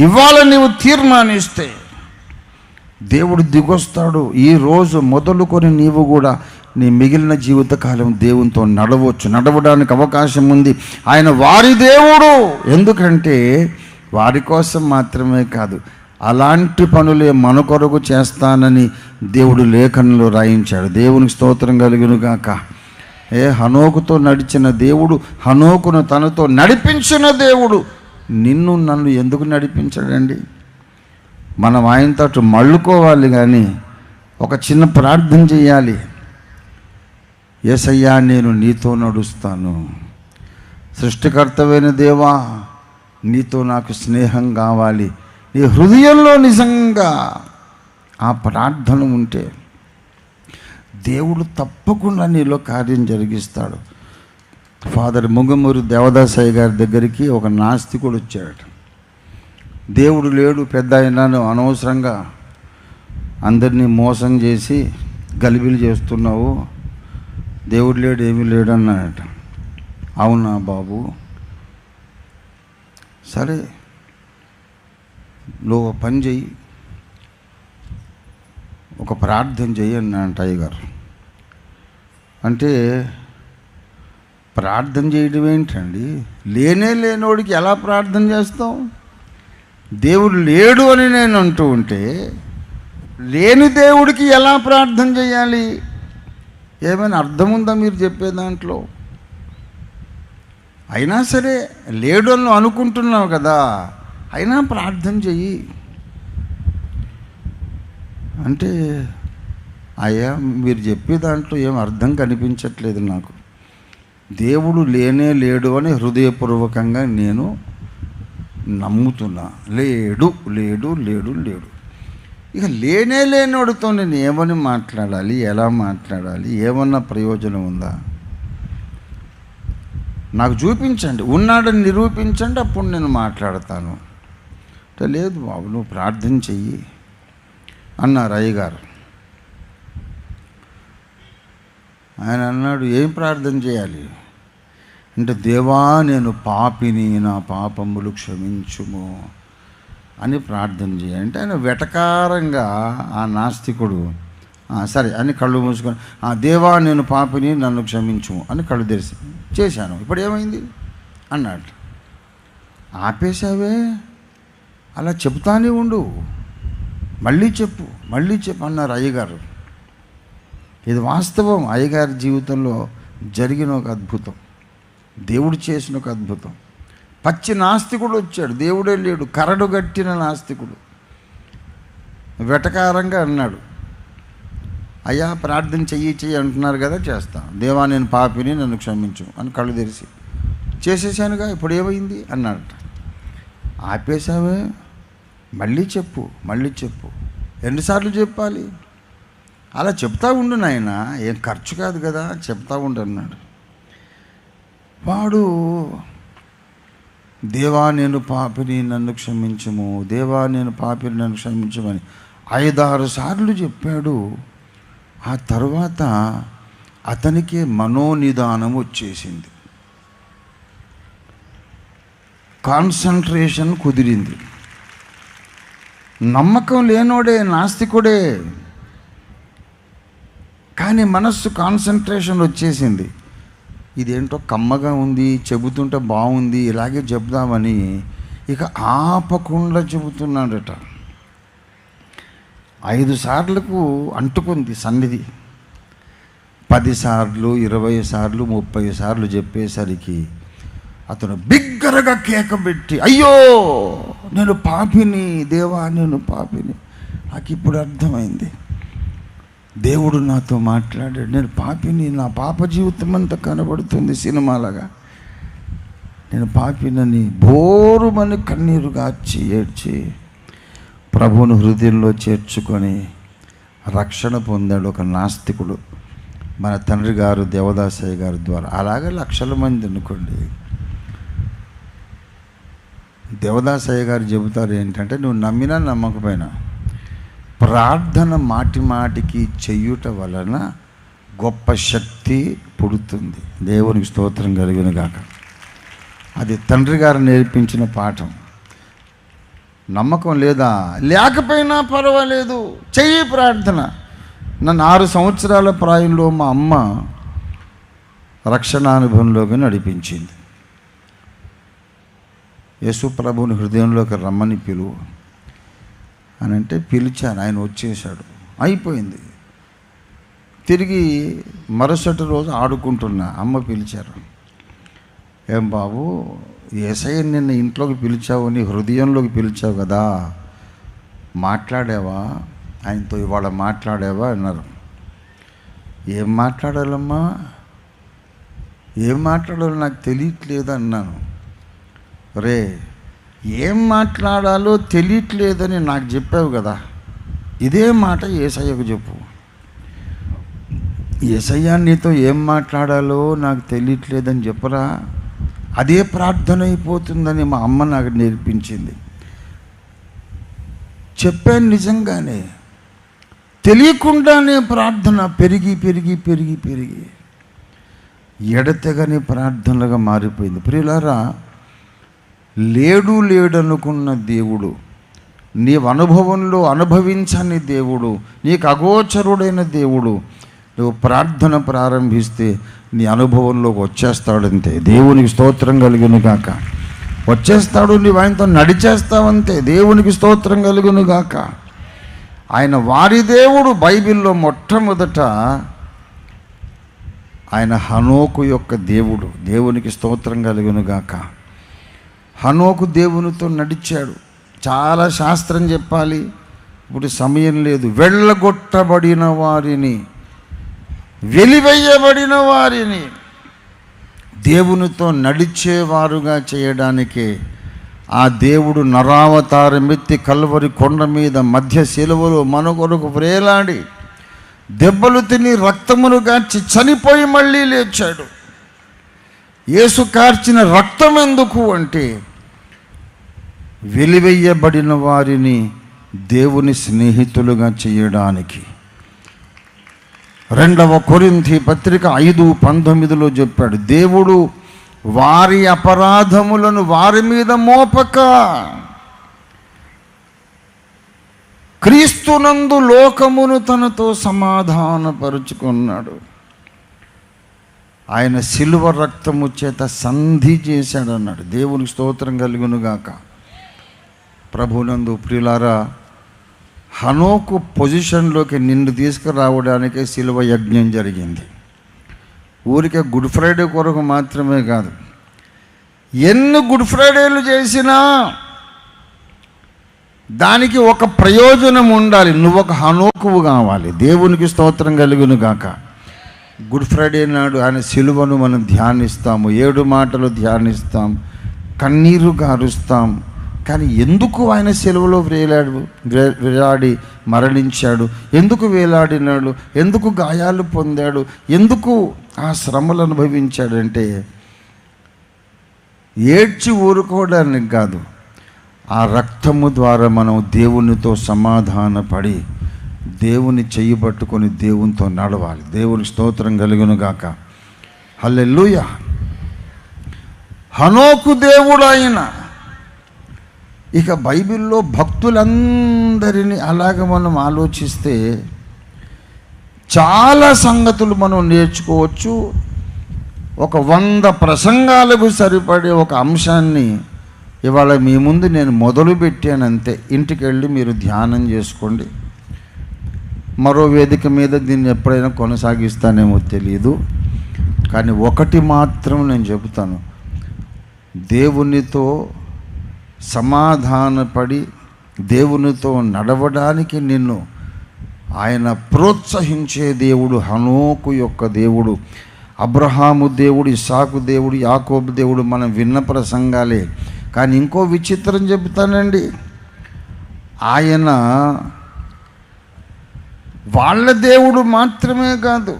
[SPEAKER 2] ఇవాళ నీవు తీర్మానిస్తే దేవుడు దిగొస్తాడు. ఈ రోజు మొదలుకొని నీవు కూడా నీ మిగిలిన జీవితకాలం దేవునితో నడవచ్చు, నడవడానికి అవకాశం ఉంది. ఆయన వారి దేవుడు. ఎందుకంటే వారి కోసం మాత్రమే కాదు, అలాంటి పనులే మన కొరకు చేస్తానని దేవుడు లేఖనంలో రాయించాడు. దేవునికి స్తోత్రం కలుగును గాక. హనోకుతో నడిచిన దేవుడు, హనోకును తనతో నడిపించిన దేవుడు నిన్ను నన్ను ఎందుకు నడిపించాడండి? మనం ఆయనతో అటు మళ్ళుకోవాలి, కానీ ఒక చిన్న ప్రార్థన చేయాలి. యేసయ్యా, నేను నీతో నడుస్తాను. సృష్టికర్తవైన దేవా, నీతో నాకు స్నేహం కావాలి. నీ హృదయంలో నిజంగా ఆ ప్రార్థన ఉంటే దేవుడు తప్పకుండా నీలో కార్యం జరిగిస్తాడు. ఫాదర్ ముంగమూరి దేవదాసయ్య గారి దగ్గరికి ఒక నాస్తికుడు వచ్చాడట. దేవుడు లేడు పెద్ద అయినాను, అనవసరంగా అందరినీ మోసం చేసి గలిబిలి చేస్తున్నావు, దేవుడు లేడు, ఏమీ లేడు అన్నాడట. అవునా బాబు, సరే నువ్వు పని చెయ్యి, ఒక ప్రార్థన చెయ్యి అన్నాడు అయ్యగారు. అంటే ప్రార్థన చేయడం ఏంటండి? లేనోడికి ఎలా ప్రార్థన చేస్తాం? దేవుడు లేడు అని నేను అంటూ ఉంటే లేని దేవుడికి ఎలా ప్రార్థన చేయాలి? ఏమైనా అర్థం ఉందా మీరు చెప్పే దాంట్లో? అయినా సరే లేడు అని అనుకుంటున్నావు కదా, అయినా ప్రార్థన చెయ్యి అంటే, అయ్యా మీరు చెప్పే దాంట్లో ఏం అర్థం కనిపించట్లేదు నాకు. దేవుడు లేనే లేడు అని హృదయపూర్వకంగా నేను నమ్ముతున్నా. లేడు లేడు లేడు లేడు. ఇక లేనోడితో నేను ఏమని మాట్లాడాలి, ఎలా మాట్లాడాలి, ఏమన్నా ప్రయోజనం ఉందా? నాకు చూపించండి, ఉన్నాడని నిరూపించండి, అప్పుడు నేను మాట్లాడతాను. అంటే లేదు బాబు, నువ్వు ప్రార్థన చెయ్యి అన్నారు అయ్యగారు. ఆయన అన్నాడు, ఏం ప్రార్థన చేయాలి అంటే, దేవా నేను పాపిని, నా పాపములు క్షమించుము అని ప్రార్థన చేయాలంటే, ఆయన వెటకారంగా ఆ నాస్తికుడు సరే అని కళ్ళు మూసుకొని, దేవా నేను పాపిని, నన్ను క్షమించుము అని కళ్ళు తెరిచి చేశాను, ఇప్పుడు ఏమైంది అన్నాడు. ఆపేశావే, అలా చెప్తానే ఉండు, మళ్ళీ చెప్పు అన్నారు అయ్యగారు. ఇది వాస్తవం. అయ్యగారి జీవితంలో జరిగిన ఒక అద్భుతం, దేవుడు చేసిన ఒక అద్భుతం. పచ్చి నాస్తికుడు వచ్చాడు, దేవుడే లేడు, కరడు గట్టిన నాస్తికుడు వెటకారంగా అన్నాడు, అయ్యా ప్రార్థన చెయ్యి అంటున్నారు కదా, చేస్తాను. దేవా నేను పాపిని, నన్ను క్షమించు అని కళ్ళు తెరిచి చేసేసానుగా, ఇప్పుడు ఏమైంది అన్నాడట. ఆపేశావే, మళ్ళీ చెప్పు ఎన్నిసార్లు చెప్పాలి? అలా చెప్తా ఉండు నాయన, ఏం ఖర్చు కాదు కదా, చెప్తా ఉండు అన్నాడు. వాడు దేవా నేను పాపిని, నన్ను క్షమించము, దేవా నేను పాపిని, నన్ను క్షమించమని 5-6 సార్లు చెప్పాడు. ఆ తర్వాత అతనికి మనోనిదానం వచ్చేసింది, కాన్సన్ట్రేషన్ కుదిరింది. నమ్మకం లేనోడే, నాస్తికుడే, కానీ మనస్సు కాన్సన్ట్రేషన్ వచ్చేసింది. ఇదేంటో కమ్మగా ఉంది, చెబుతుంటే బాగుంది, ఇలాగే చెబుదామని ఇక ఆపకుండా చెబుతున్నాడట. 5 సార్లకు అంటుకుంది సన్నిధి. 10 సార్లు, 20 సార్లు, 30 సార్లు చెప్పేసరికి అతను బిగ్గరగా కేక పెట్టి, అయ్యో నేను పాపిని, దేవా నేను పాపిని. నాకు ఇప్పుడు అర్థమైంది, దేవుడు నాతో మాట్లాడాడు, నేను పాపిని, నా పాప జీవితం అంతా కనబడుతుంది సినిమాలాగా. నేను పాపినని బోరుమని కన్నీరు గార్చి ఏడ్చి ప్రభువును హృదయంలో చేర్చుకొని రక్షణ పొందాడు ఒక నాస్తికుడు, మన తండ్రి గారు దేవదాసయ్య గారి ద్వారా. అలాగే లక్షల మంది అనుకోండి. దేవదాసయ్య గారు చెబుతారు ఏంటంటే, నువ్వు నమ్మినా నమ్మకపోయినా ప్రార్థన మాటికి చెయ్యుట వలన గొప్ప శక్తి పుడుతుంది. దేవునికి స్తోత్రం కలుగును గాక. అది తండ్రి గారు నేర్పించిన పాఠం. నమ్మకం లేదా, లేకపోయినా పర్వాలేదు, చెయ్యి ప్రార్థన. నన్ను 6 సంవత్సరాల ప్రాయంలో మా అమ్మ రక్షణానుభవంలోకి నడిపించింది. యేసు ప్రభువుని హృదయంలోకి రమ్మని పిలువు అని అంటే పిలిచాను. ఆయన వచ్చేసాడు, అయిపోయింది. తిరిగి మరుసటి రోజు ఆడుకుంటున్నా, అమ్మ పిలిచారు. ఏం బాబు, యేసయ్య నిన్న ఇంట్లోకి పిలిచావు, నీ హృదయంలోకి పిలిచావు కదా, మాట్లాడావా ఆయనతో, ఇవాళ మాట్లాడావా అన్నారు. ఏం మాట్లాడాలమ్మా, ఏం మాట్లాడాలో నాకు తెలియట్లేదు అన్నాను. రే, ఏం మాట్లాడాలో తెలియట్లేదని నాకు చెప్పావు కదా, ఇదే మాట యేసయ్యకు చెప్పు. యేసయ్య నీతో ఏం మాట్లాడాలో నాకు తెలియట్లేదని చెప్పరా, అదే ప్రార్థన అయిపోతుందని మా అమ్మ నాకు నేర్పించింది. చెప్పాను, నిజంగానే తెలియకుండానే ప్రార్థన పెరిగి పెరిగి పెరిగి పెరిగి ఎడతెగని ప్రార్థనలుగా మారిపోయింది. ప్రియులారా, లేడనుకున్న దేవుడు, నీవు అనుభవంలో అనుభవించని దేవుడు, నీకు అగోచరుడైన దేవుడు, నువ్వు ప్రార్థన ప్రారంభిస్తే నీ అనుభవంలోకి వచ్చేస్తాడంతే. దేవునికి స్తోత్రం కలుగును గాక. వచ్చేస్తాడు, నీవు ఆయనతో నడిచేస్తావంతే. దేవునికి స్తోత్రం కలుగును గాక. ఆయన వారి దేవుడు. బైబిల్లో మొట్టమొదట ఆయన హనోకు యొక్క దేవుడు. దేవునికి స్తోత్రం కలుగును గాక. హనోకు దేవునితో నడిచాడు. చాలా శాస్త్రం చెప్పాలి, ఇప్పుడు సమయం లేదు. వెళ్ళగొట్టబడిన వారిని, వెలివేయబడిన వారిని దేవునితో నడిచేవారుగా చేయడానికే ఆ దేవుడు నరావతారమెత్తి కల్వరి కొండ మీద మధ్య శిలువలో మన కొరకు వ్రేలాడి దెబ్బలు తిని రక్తమును గార్చి చనిపోయి మళ్ళీ లేచాడు. యేసు కార్చిన రక్తం ఎందుకు అంటే వెలివేయబడిన వారిని దేవుని స్నేహితులుగా చేయడానికి. 2 కొరింథీ పత్రిక 5:19 చెప్పాడు, దేవుడు వారి అపరాధములను వారి మీద మోపక క్రీస్తునందు లోకమును తనతో సమాధానపరుచుకున్నాడు. ఆయన శిలువ రక్తము చేత సంధి చేశాడన్నాడు. దేవునికి స్తోత్రం కలుగును గాక. ప్రభునందు ప్రియులారా, హనోకు పొజిషన్లోకి నిన్ను తీసుకురావడానికే శిలువ యజ్ఞం జరిగింది. ఊరికే గుడ్ ఫ్రైడే కొరకు మాత్రమే కాదు. ఎన్ని గుడ్ ఫ్రైడేలు చేసినా దానికి ఒక ప్రయోజనం ఉండాలి. నువ్వు ఒక హనోకువు కావాలి. దేవునికి స్తోత్రం కలుగును గాక. గుడ్ ఫ్రైడే నాడు ఆయన శిలువను మనం ధ్యానిస్తాము, 7 మాటలు ధ్యానిస్తాం, కన్నీరు గారుస్తాం. కానీ ఎందుకు ఆయన శిలువలో వేలాడి మరణించాడు, ఎందుకు వేలాడినాడు, ఎందుకు గాయాలు పొందాడు, ఎందుకు ఆ శ్రమలు అనుభవించాడంటే ఏడ్చి ఊరుకోవడానికి కాదు, ఆ రక్తము ద్వారా మనం దేవునితో సమాధానపడి దేవుని చెయ్యి పట్టుకొని దేవునితో నడవాలి. దేవునికి స్తోత్రం కలుగును గాక. హల్లెలూయా. హనోకు దేవుడు ఆయన. ఇక బైబిల్లో భక్తులందరినీ అలాగ మనం ఆలోచిస్తే చాలా సంగతులు మనం నేర్చుకోవచ్చు. ఒక 100 ప్రసంగాలకు సరిపడే ఒక అంశాన్ని ఇవాళ మీ ముందు నేను మొదలుపెట్టానంతే. ఇంటికి వెళ్ళి మీరు ధ్యానం చేసుకోండి. మరో వేదిక మీద దీన్ని ఎప్పుడైనా కొనసాగిస్తానేమో తెలియదు. కానీ ఒకటి మాత్రం నేను చెబుతాను, దేవునితో సమాధానపడి దేవునితో నడవడానికి నిన్ను ఆయన ప్రోత్సహించే దేవుడు హనోకు యొక్క దేవుడు. అబ్రహాము దేవుడు, ఇస్సాకు దేవుడు, యాకోబు దేవుడు మనం విన్న ప్రసంగాలే. కానీ ఇంకో విచిత్రం చెబుతానండి, ఆయన వాళ్ళ దేవుడు మాత్రమే కాదు.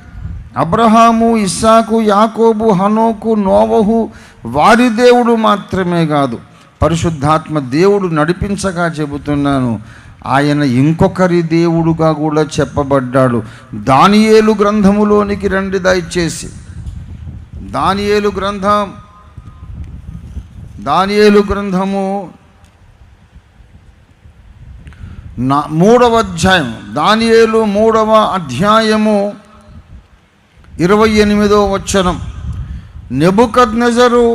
[SPEAKER 2] అబ్రహాము, ఇస్సాకు, యాకోబు, హనోకు, నోవహు వారి దేవుడు మాత్రమే కాదు, పరిశుద్ధాత్మ దేవుడు నడిపించగా చెబుతున్నాను, ఆయన ఇంకొకరి దేవుడుగా కూడా చెప్పబడ్డాడు. దానియేలు గ్రంథములోనికి రండి దయచేసి. దానియేలు గ్రంథము 3వ అధ్యాయం. దానియేలు 3వ అధ్యాయము 28వ వచనం. నెబుకద్నెజరు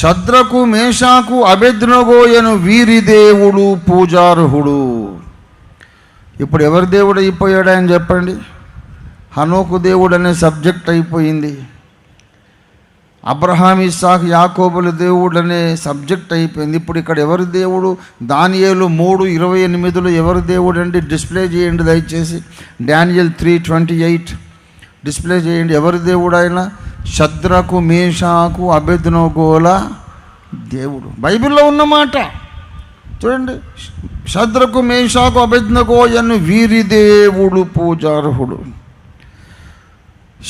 [SPEAKER 2] శద్రకు మేషాకు అబేద్నెగోయను వీరి దేవుడు పూజార్హుడు. ఇప్పుడు ఎవరి దేవుడు అయిపోయాడు ఆయన చెప్పండి? హనోకు దేవుడు అనే సబ్జెక్ట్ అయిపోయింది. అబ్రహాం, ఇస్సాకు, యాకోబుల దేవుడు అనే సబ్జెక్ట్ అయిపోయింది. ఇప్పుడు ఇక్కడ ఎవరి దేవుడు? దానియేలు 3:28 ఎవరి దేవుడు అండి? డిస్ప్లే చేయండి దయచేసి. డానియేల్ 3:28 డిస్ప్లే చేయండి. ఎవరి దేవుడు ఆయన? శద్రకు మేషాకు అబేద్నెగోల దేవుడు. బైబిల్లో ఉన్నమాట చూడండి. శద్రకు మేషాకు అబేద్నెగోయను వీరి దేవుడు పూజార్హుడు.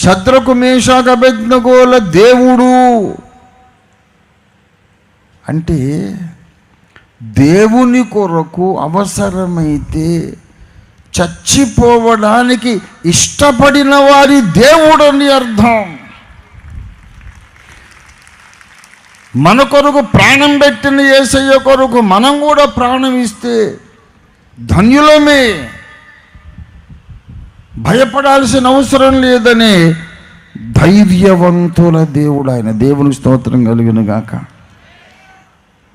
[SPEAKER 2] శద్రకు మేషాకు అబేద్నెగోల దేవుడు అంటే దేవుని కొరకు అవసరమైతే చచ్చిపోవడానికి ఇష్టపడిన వారి దేవుడు అని అర్థం. మన కొరకు ప్రాణం పెట్టిన యేసయ్య కొరకు మనం కూడా ప్రాణం ఇస్తే ధన్యులమే. భయపడాల్సిన అవసరం లేదనే ధైర్యవంతుల దేవుడు ఆయన. దేవునికి స్తోత్రం కలుగును గాక.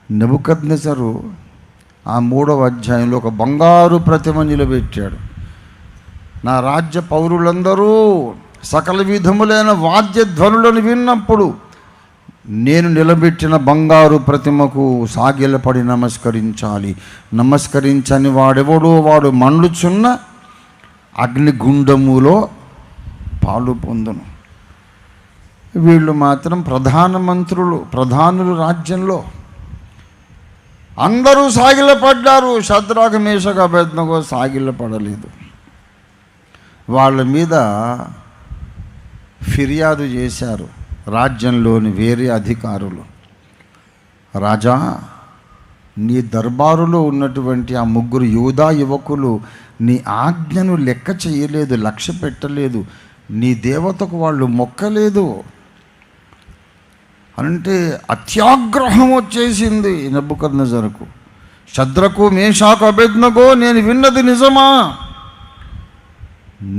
[SPEAKER 2] నెబుకద్నెజరు ఆ 3వ అధ్యాయంలో ఒక బంగారు ప్రతిమ నిలబెట్టాడు. నా రాజ్య పౌరులందరూ సకల విధములైన వాద్యధ్వనులను విన్నప్పుడు నేను నిలబెట్టిన బంగారు ప్రతిమకు సాగిలపడి నమస్కరించాలి. నమస్కరించని వాడెవడో వాడు మండుచున్న అగ్నిగుండములో పాలు పొందును. వీళ్ళు మాత్రం ప్రధానులు రాజ్యంలో అందరూ సాగిలపడ్డారు. శద్రకు మేషాకు అబేద్నెగో సాగిలపడలేదు. వాళ్ళ మీద ఫిర్యాదు చేశారు రాజ్యంలోని వేరే అధికారులు. రాజా, నీ దర్బారులో ఉన్నటువంటి ఆ 3 యూదా యువకులు నీ ఆజ్ఞను లెక్క చేయలేదు, లక్ష్య పెట్టలేదు, నీ దేవతకు వాళ్ళు మొక్కలేదు అంటే అత్యాగ్రహం వచ్చేసింది నెబుకద్నెజరుకు. శద్రకు మేషాకు అబేద్నెగో, నేను విన్నది నిజమా?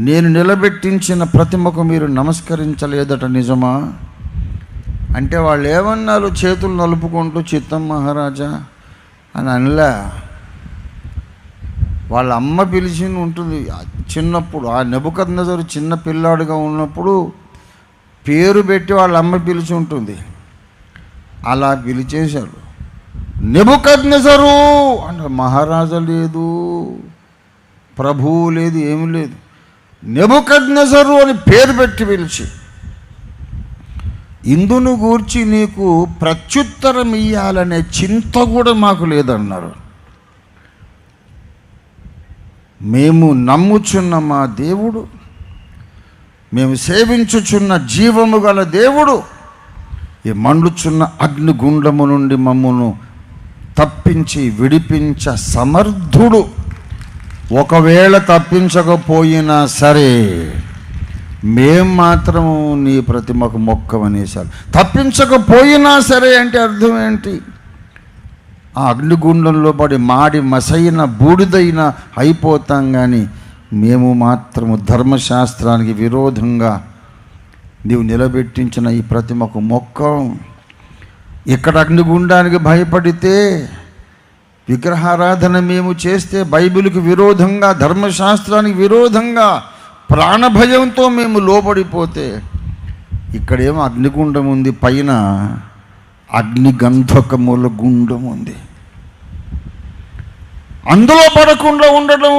[SPEAKER 2] నేను నిలబెట్టించిన ప్రతిమకు మీరు నమస్కరించలేదట నిజమా? అంటే వాళ్ళు ఏమన్నారు? చేతులు నలుపుకుంటూ చిత్తం మహారాజా అని అనలే. వాళ్ళ అమ్మ పిలిచి ఉంటుంది. చిన్నప్పుడు ఆ నెబుకద్నెజరు చిన్న పిల్లాడుగా ఉన్నప్పుడు పేరు పెట్టి వాళ్ళ అమ్మ పిలిచి ఉంటుంది. అలా పిలిచేశాడు. నెబుకద్నెజరు అంటే మహారాజా లేదు, ప్రభువు లేదు, ఏమి లేదు. నెబుకద్నెజరు అని పేరు పెట్టి పిలిచి, ఇందును గూర్చి నీకు ప్రత్యుత్తరం ఇయ్యాలనే చింత కూడా మాకు లేదన్నారు. మేము నమ్ముచున్న మా దేవుడు, మేము సేవించుచున్న జీవము గల దేవుడు ఈ మండుచున్న అగ్నిగుండము నుండి మమ్మను తప్పించి విడిపించ సమర్థుడు. ఒకవేళ తప్పించకపోయినా సరే మేం మాత్రము నీ ప్రతిమకు మొక్కమనేసారు. తప్పించకపోయినా సరే అంటే అర్థం ఏంటి? ఆ అగ్నిగుండంలో పడి మాడి మసైన బూడిదైన అయిపోతాం, కానీ మేము మాత్రము ధర్మశాస్త్రానికి విరోధంగా నీవు నిలబెట్టించిన ఈ ప్రతిమకు మొక్కం. ఇక్కడ అగ్నిగుండానికి భయపడితే, విగ్రహారాధన మేము చేస్తే బైబిల్కి విరోధంగా, ధర్మశాస్త్రానికి విరోధంగా ప్రాణభయంతో మేము లోబడిపోతే, ఇక్కడేమో అగ్నిగుండం ఉంది, పైన అగ్నిగంధకముల గుండం ఉంది. అందులో పడకుండా ఉండడం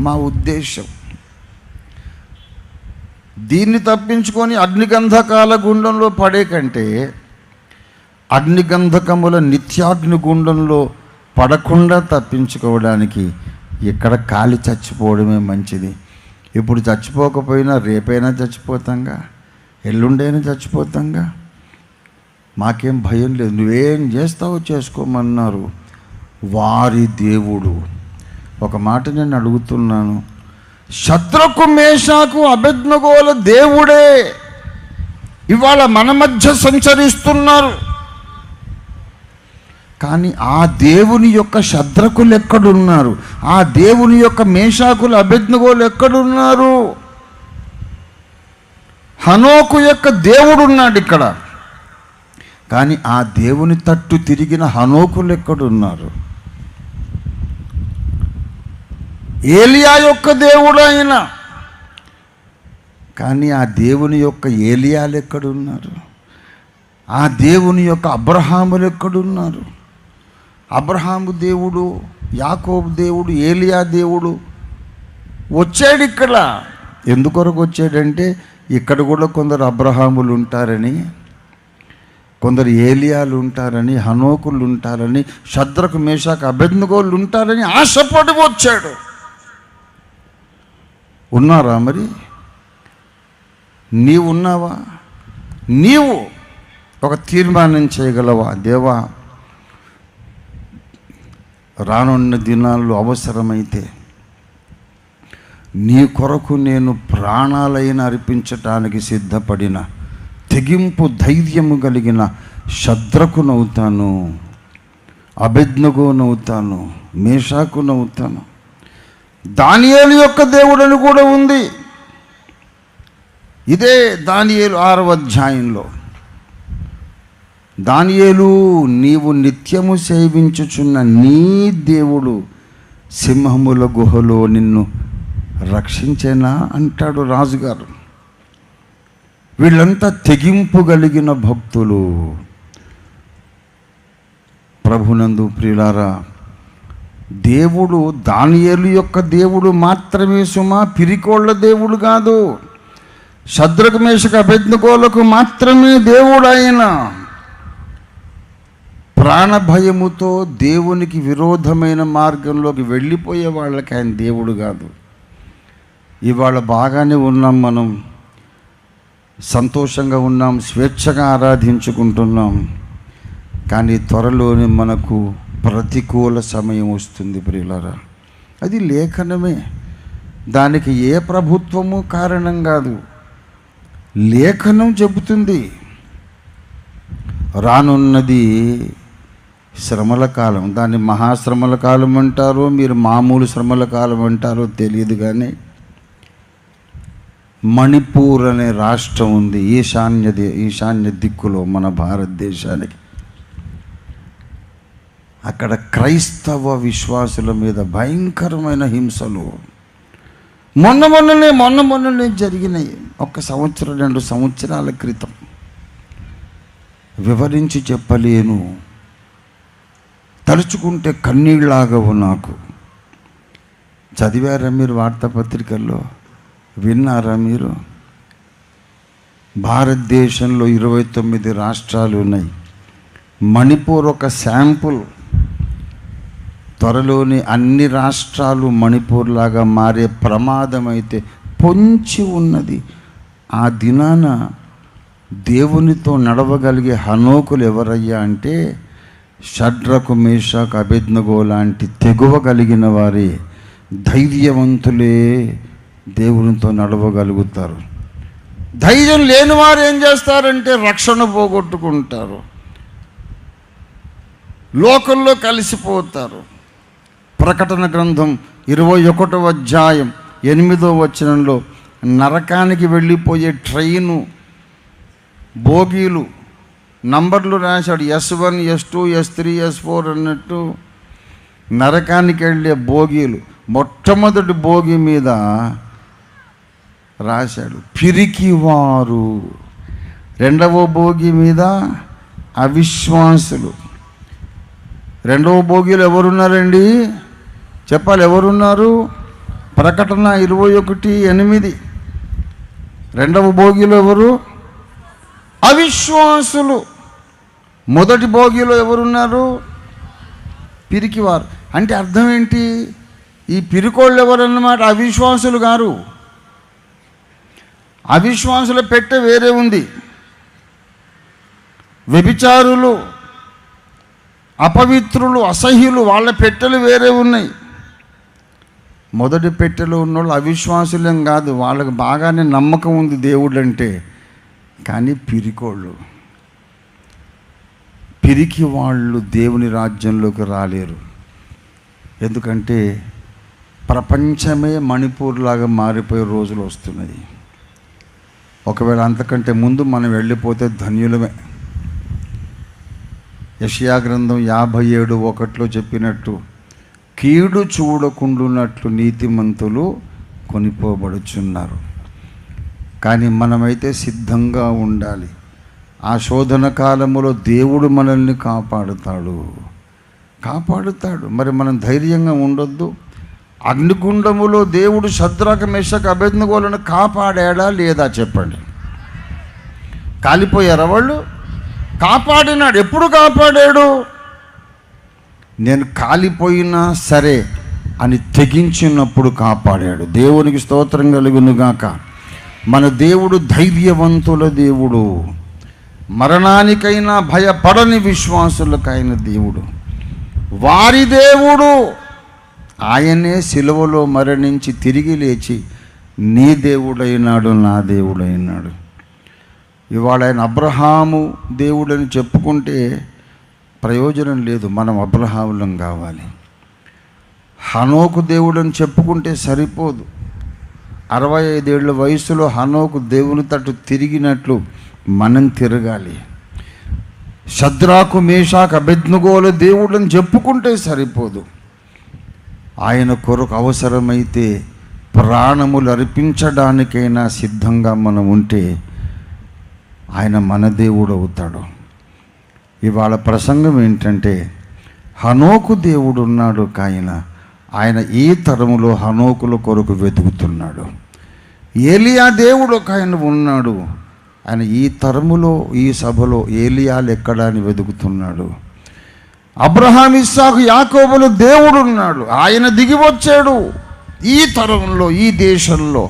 [SPEAKER 2] మా ఉద్దేశం. దీన్ని తప్పించుకొని అగ్నిగంధకాల గుండంలో పడే కంటే అగ్నిగంధకముల నిత్యాగ్ని గుండంలో పడకుండా తప్పించుకోవడానికి ఇక్కడ కాలి చచ్చిపోవడమే మంచిది. ఇప్పుడు చచ్చిపోకపోయినా రేపైనా చచ్చిపోతాంగా, ఎల్లుండైనా చచ్చిపోతాంగా, మాకేం భయం లేదు. నువ్వేం చేస్తావో చేసుకోమన్నారు వారి దేవుడు. ఒక మాట నేను అడుగుతున్నాను, శద్రకు మేషాకు అబేద్నెగోల దేవుడే ఇవాళ మన మధ్య సంచరిస్తున్నారు. కానీ ఆ దేవుని యొక్క శద్రకులు ఎక్కడున్నారు? ఆ దేవుని యొక్క మేషాకులు అబేద్నెగోలు ఎక్కడున్నారు? హనోకు యొక్క దేవుడు ఉన్నాడు ఇక్కడ. కానీ ఆ దేవుని తట్టు తిరిగిన హనోకులు ఎక్కడున్నారు? ఏలియా యొక్క దేవుడు ఆయన, కానీ ఆ దేవుని యొక్క ఏలియాలు ఎక్కడున్నారు? ఆ దేవుని యొక్క అబ్రహాములు ఎక్కడున్నారు? అబ్రహాము దేవుడు, యాకోబు దేవుడు, ఏలియా దేవుడు వచ్చాడు ఇక్కడ. ఎందుకొరకు వచ్చాడంటే ఇక్కడ కూడా కొందరు అబ్రహాములు ఉంటారని, కొందరు ఏలియాలు ఉంటారని, హనోకులు ఉంటారని, షద్రకు మేషాకు అబేద్నెగోలు ఉంటారని ఆశపడి వచ్చాడు. ఉన్నారా? మరి నీవు ఉన్నావా? నీవు ఒక తీర్మానం చేయగలవా? దేవా, రానున్న దినాల్లో అవసరమైతే నీ కొరకు నేను ప్రాణాలైన అర్పించటానికి సిద్ధపడిన తెగింపు ధైర్యము కలిగిన షద్రకునవుతాను, అబేద్నెగోనవుతాను, మేషాకునవుతాను. దానియేలు యొక్క దేవుడని కూడా ఉంది. ఇదే దానియేలు 6వ అధ్యాయంలో, దానియేలు, నీవు నిత్యము సేవించుచున్న నీ దేవుడు సింహముల గుహలో నిన్ను రక్షించేనా అంటాడు రాజుగారు. వీళ్ళంతా తెగింపు కలిగిన భక్తులు. ప్రభునందు ప్రియులారా, దేవుడు దానియేలు యొక్క దేవుడు మాత్రమే సుమా, పిరికోళ్ళ దేవుడు కాదు. షద్రకు మేషకు అబేద్నెగోలకు మాత్రమే దేవుడు ఆయన. ప్రాణభయముతో దేవునికి విరోధమైన మార్గంలోకి వెళ్ళిపోయే వాళ్ళకి ఆయన దేవుడు కాదు. ఇవాళ బాగానే ఉన్నాం, మనం సంతోషంగా ఉన్నాం, స్వేచ్ఛగా ఆరాధించుకుంటున్నాం. కానీ త్వరలోనే మనకు ప్రతికూల సమయం వస్తుంది ప్రియులారా. అది లేఖనమే, దానికి ఏ ప్రభుత్వము కారణం కాదు. లేఖనం చెబుతుంది రానున్నది శ్రమల కాలం. దాన్ని మహాశ్రమల కాలం అంటారో, మీరు మామూలు శ్రమల కాలం అంటారో తెలియదు. కానీ మణిపూర్ అనే రాష్ట్రం ఉంది ఈశాన్య దిక్కులో మన భారతదేశానికి. అక్కడ క్రైస్తవ విశ్వాసుల మీద భయంకరమైన హింసలు మొన్ననే జరిగినాయి. 1 సంవత్సరం 2 సంవత్సరాల క్రితం. వివరించి చెప్పలేను, తలుచుకుంటే కన్నీళ్ళాగవు నాకు. చదివారా మీరు వార్తాపత్రికల్లో? విన్నారా మీరు? భారతదేశంలో 29 రాష్ట్రాలు ఉన్నాయి. మణిపూర్ ఒక శాంపుల్. త్వరలోని అన్ని రాష్ట్రాలు మణిపూర్ లాగా మారే ప్రమాదం అయితే పొంచి ఉన్నది. ఆ దినాన దేవునితో నడవగలిగే హనోకులు ఎవరయ్యా అంటే షడ్రకు మేషాకు అబేద్నెగో లాంటి తెగువ కలిగిన వారే, ధైర్యవంతులే దేవునితో నడవగలుగుతారు. ధైర్యం లేని వారు ఏం చేస్తారంటే రక్షణ పోగొట్టుకుంటారు, లోకంలో కలిసిపోతారు. ప్రకటన గ్రంథం 21వ అధ్యాయం 8వ వచనంలో నరకానికి వెళ్ళిపోయే ట్రైను బోగీలు నంబర్లు రాశాడు. S1 S2 S3 S4 అన్నట్టు నరకానికి వెళ్ళే బోగీలు. మొట్టమొదటి బోగి మీద రాశాడు పిరికివారు, రెండవ బోగి మీద అవిశ్వాసులు. రెండవ బోగిలో ఎవరున్నారండి? చెప్పాలి, ఎవరున్నారు? ప్రకటన 21:8. రెండవ బోగిలో ఎవరు? అవిశ్వాసులు. మొదటి బోగిలో ఎవరున్నారు? పిరికివారు. అంటే అర్థం ఏంటి? ఈ పిరికోళ్ళు ఎవరన్నమాట? అవిశ్వాసులు గారు. అవిశ్వాసుల పెట్టె వేరే ఉంది. వ్యభిచారులు, అపవిత్రులు, అసహ్యులు, వాళ్ళ పెట్టెలు వేరే ఉన్నాయి. మొదటి పెట్టెలో ఉన్నోళ్ళు అవిశ్వాసులేం కాదు, వాళ్ళకి బాగానే నమ్మకం ఉంది దేవుడు అంటే. కానీ పిరికోళ్ళు, పిరికి వాళ్ళు దేవుని రాజ్యంలోకి రాలేరు. ఎందుకంటే ప్రపంచమే మణిపూర్ లాగా మారిపోయే రోజులు వస్తున్నాయి. ఒకవేళ అంతకంటే ముందు మనం వెళ్ళిపోతే ధన్యులమే. యెషయా గ్రంథం 57:1 చెప్పినట్టు, కీడు చూడకుండునట్లు నీతిమంతులు కొనిపోబడుచున్నారు. కానీ మనమైతే సిద్ధంగా ఉండాలి. ఆ శోధన కాలములో దేవుడు మనల్ని కాపాడుతాడు. మరి మనం ధైర్యంగా ఉండొద్దు? అగ్నిగుండములో దేవుడు షద్రకు మెషకు అబేద్నెగోలను కాపాడాడా లేదా చెప్పండి. కాలిపోయారా వాళ్ళు? కాపాడినాడు. ఎప్పుడు కాపాడాడు? నేను కాలిపోయినా సరే అని తెగించినప్పుడు కాపాడాడు. దేవునికి స్తోత్రం కలుగునుగాక. మన దేవుడు ధైర్యవంతుల దేవుడు, మరణానికైనా భయపడని విశ్వాసులకైన దేవుడు, వారి దేవుడు. ఆయనే సిలువలో మరణించి తిరిగి లేచి నీ దేవుడైనాడు, నా దేవుడైనాడు. ఇవాళ ఆయన అబ్రహాము దేవుడని చెప్పుకుంటే ప్రయోజనం లేదు. మనం అబ్రహాములం కావాలి. హనోకు దేవుడని చెప్పుకుంటే సరిపోదు. 65 ఏళ్ల వయసులో హనోకు దేవుని తట్టు తిరిగినట్లు మనం తిరగాలి. షద్రకు మేషాకు అబేద్నెగోల దేవుడని చెప్పుకుంటే సరిపోదు. ఆయన కొరకు అవసరమైతే ప్రాణములు అర్పించడానికైనా సిద్ధంగా మనం ఉంటే ఆయన మన దేవుడు అవుతాడు. ఇవాళ ప్రసంగం ఏంటంటే, హనోకు దేవుడు ఉన్నాడు, ఆయన ఈ తరములో హనోకుల కొరకు వెతుకుతున్నాడు. ఏలియా దేవుడు ఆయన ఉన్నాడు, ఆయన ఈ తరములో ఈ సభలో ఏలియాలు ఎక్కడా అని వెతుకుతున్నాడు. అబ్రహాం, ఇస్సాకు, యాకోబులు దేవుడు ఉన్నాడు, ఆయన దిగి వచ్చాడు. ఈ తరంలో ఈ దేశంలో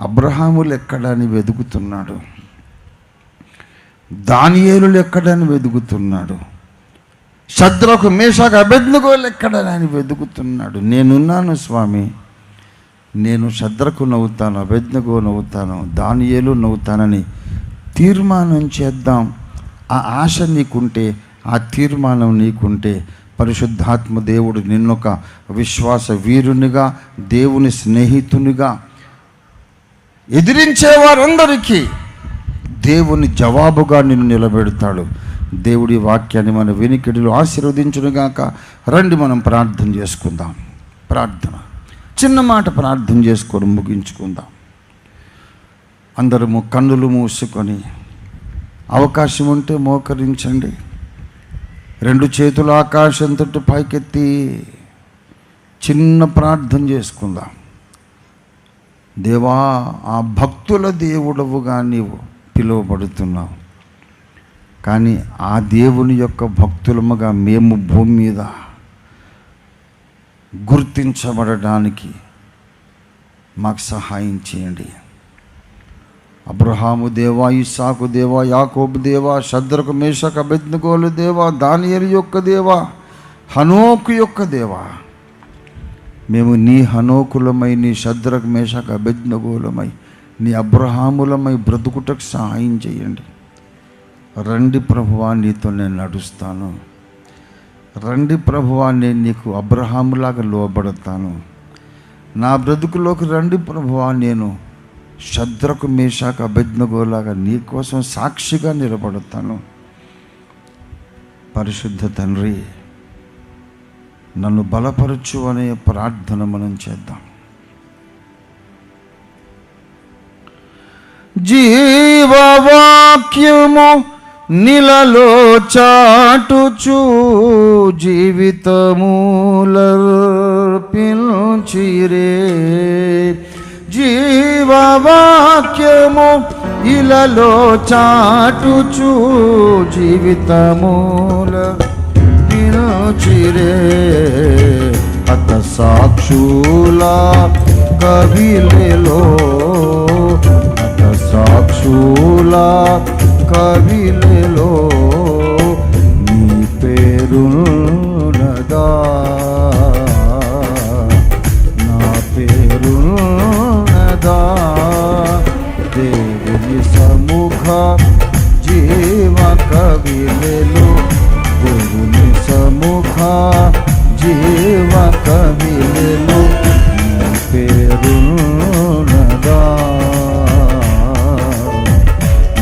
[SPEAKER 2] అబ్రహాములు ఎక్కడని వెతుకుతున్నాడు. దానియేలులు ఎక్కడని వెతుకుతున్నాడు. షద్రకు మేషాకు అబేద్నెగోలు ఎక్కడని వెతుకుతున్నాడు. నేనున్నాను స్వామి, నేను షద్రకు నవ్వుతాను, అబేద్నెగో నవ్వుతాను, దానియేలు నవ్వుతానని తీర్మానం చేద్దాం. ఆ ఆశ నీకుంటే, ఆ తీర్మానం నీకుంటే, పరిశుద్ధాత్మ దేవుడు నిన్నొక విశ్వాస వీరునిగా, దేవుని స్నేహితునిగా, ఎదిరించే వారందరికీ దేవుని జవాబుగా నిన్ను నిలబెడతాడు. దేవుడి వాక్యాన్ని మన వినికిడిలో ఆశీర్వదించునుగాక. రండి మనం ప్రార్థన చేసుకుందాం. ప్రార్థన, చిన్న మాట ప్రార్థన చేసుకొని ముగించుకుందాం. అందరము కన్నులు మూసుకొని అవకాశం ఉంటే మోకరించండి. 2 చేతులు ఆకాశం తట్టు పైకెత్తి చిన్న ప్రార్థన చేసుకుందాం. దేవా, ఆ భక్తుల దేవుడవుగా నీవు పిలువబడుతున్నావు. కానీ ఆ దేవుని యొక్క భక్తులముగా మేము భూమి మీద గుర్తించబడడానికి మాకు సహాయం చేయండి. అబ్రహాము దేవా, ఇస్సాకు దేవా, యాకోబు దేవా, షద్రకు మేషాకు అబేద్నెగోలు దేవా, దానియేలు యొక్క దేవా, హనోకు యొక్క దేవా, మేము నీ హనోకులమై, నీ షద్రకు మేషాకు అబేద్నెగోలమై, నీ అబ్రహాములమై బ్రతుకుటకు సహాయం చేయండి. రండి ప్రభువా, నీతో నేను నడుస్తాను. రండి ప్రభువా, నేను నీకు అబ్రహాములాగా లోబడతాను. నా బ్రతుకులోకి రండి ప్రభువా, నేను షద్రకు మేషాకు అబేద్నెగోలాగా నీ కోసం సాక్షిగా నిలబడతాను. పరిశుద్ధ తండ్రి, నన్ను బలపరచు అనే ప్రార్థన మనం చేద్దాం. జీవవాక్యము నిలలో చాటుచు జీవితమూలర్పించిరే. జీవవాక్యము ఇలలో చాటుచు జీవితమూలర్పించిరే. అత సాక్షుల కవిలలో, అత సాక్షుల కవిలలో నీ పేరున్నదా, నా పేరున్నదా. దేవుని సముఖ జీవ కవిలలో, దేవుని సముఖ జీవ కవిలలో నీ పేరున్నదా,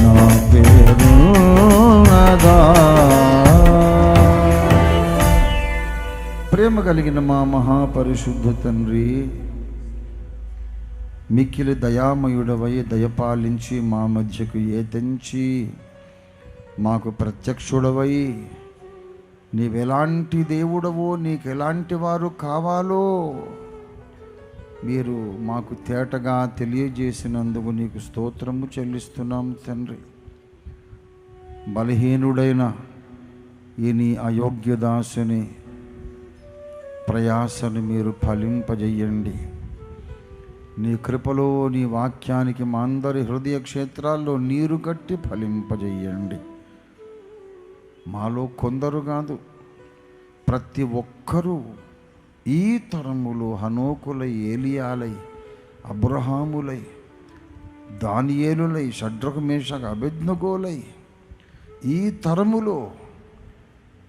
[SPEAKER 2] నా పేరున్నదా. ప్రేమ కలిగిన మా మహాపరిశుద్ధ తండ్రి, మిక్కిలి దయామయుడవై దయపాలించి మా మధ్యకు ఏతెంచి మాకు ప్రత్యక్షుడవై నీవెలాంటి దేవుడవో, నీకు ఎలాంటి వారు కావాలో మీరు మాకు తేటగా తెలియజేసినందుకు నీకు స్తోత్రము చెల్లిస్తున్నాం తండ్రి. బలహీనుడైన ఈ నీ అయోగ్యదాసుని ప్రయాసను మీరు ఫలింపజేయండి. నీ కృపలో నీ వాక్యానికి మా అందరి హృదయ క్షేత్రాల్లో నీరు కట్టి ఫలింపజేయండి. మాలో కొందరు కాదు, ప్రతి ఒక్కరూ ఈ తరములో హనోకులై, ఏలియాలై, అబ్రహాములై, దానియేలులై, షడ్రకు, మేషకు, అబేద్నెగోలై ఈ తరములో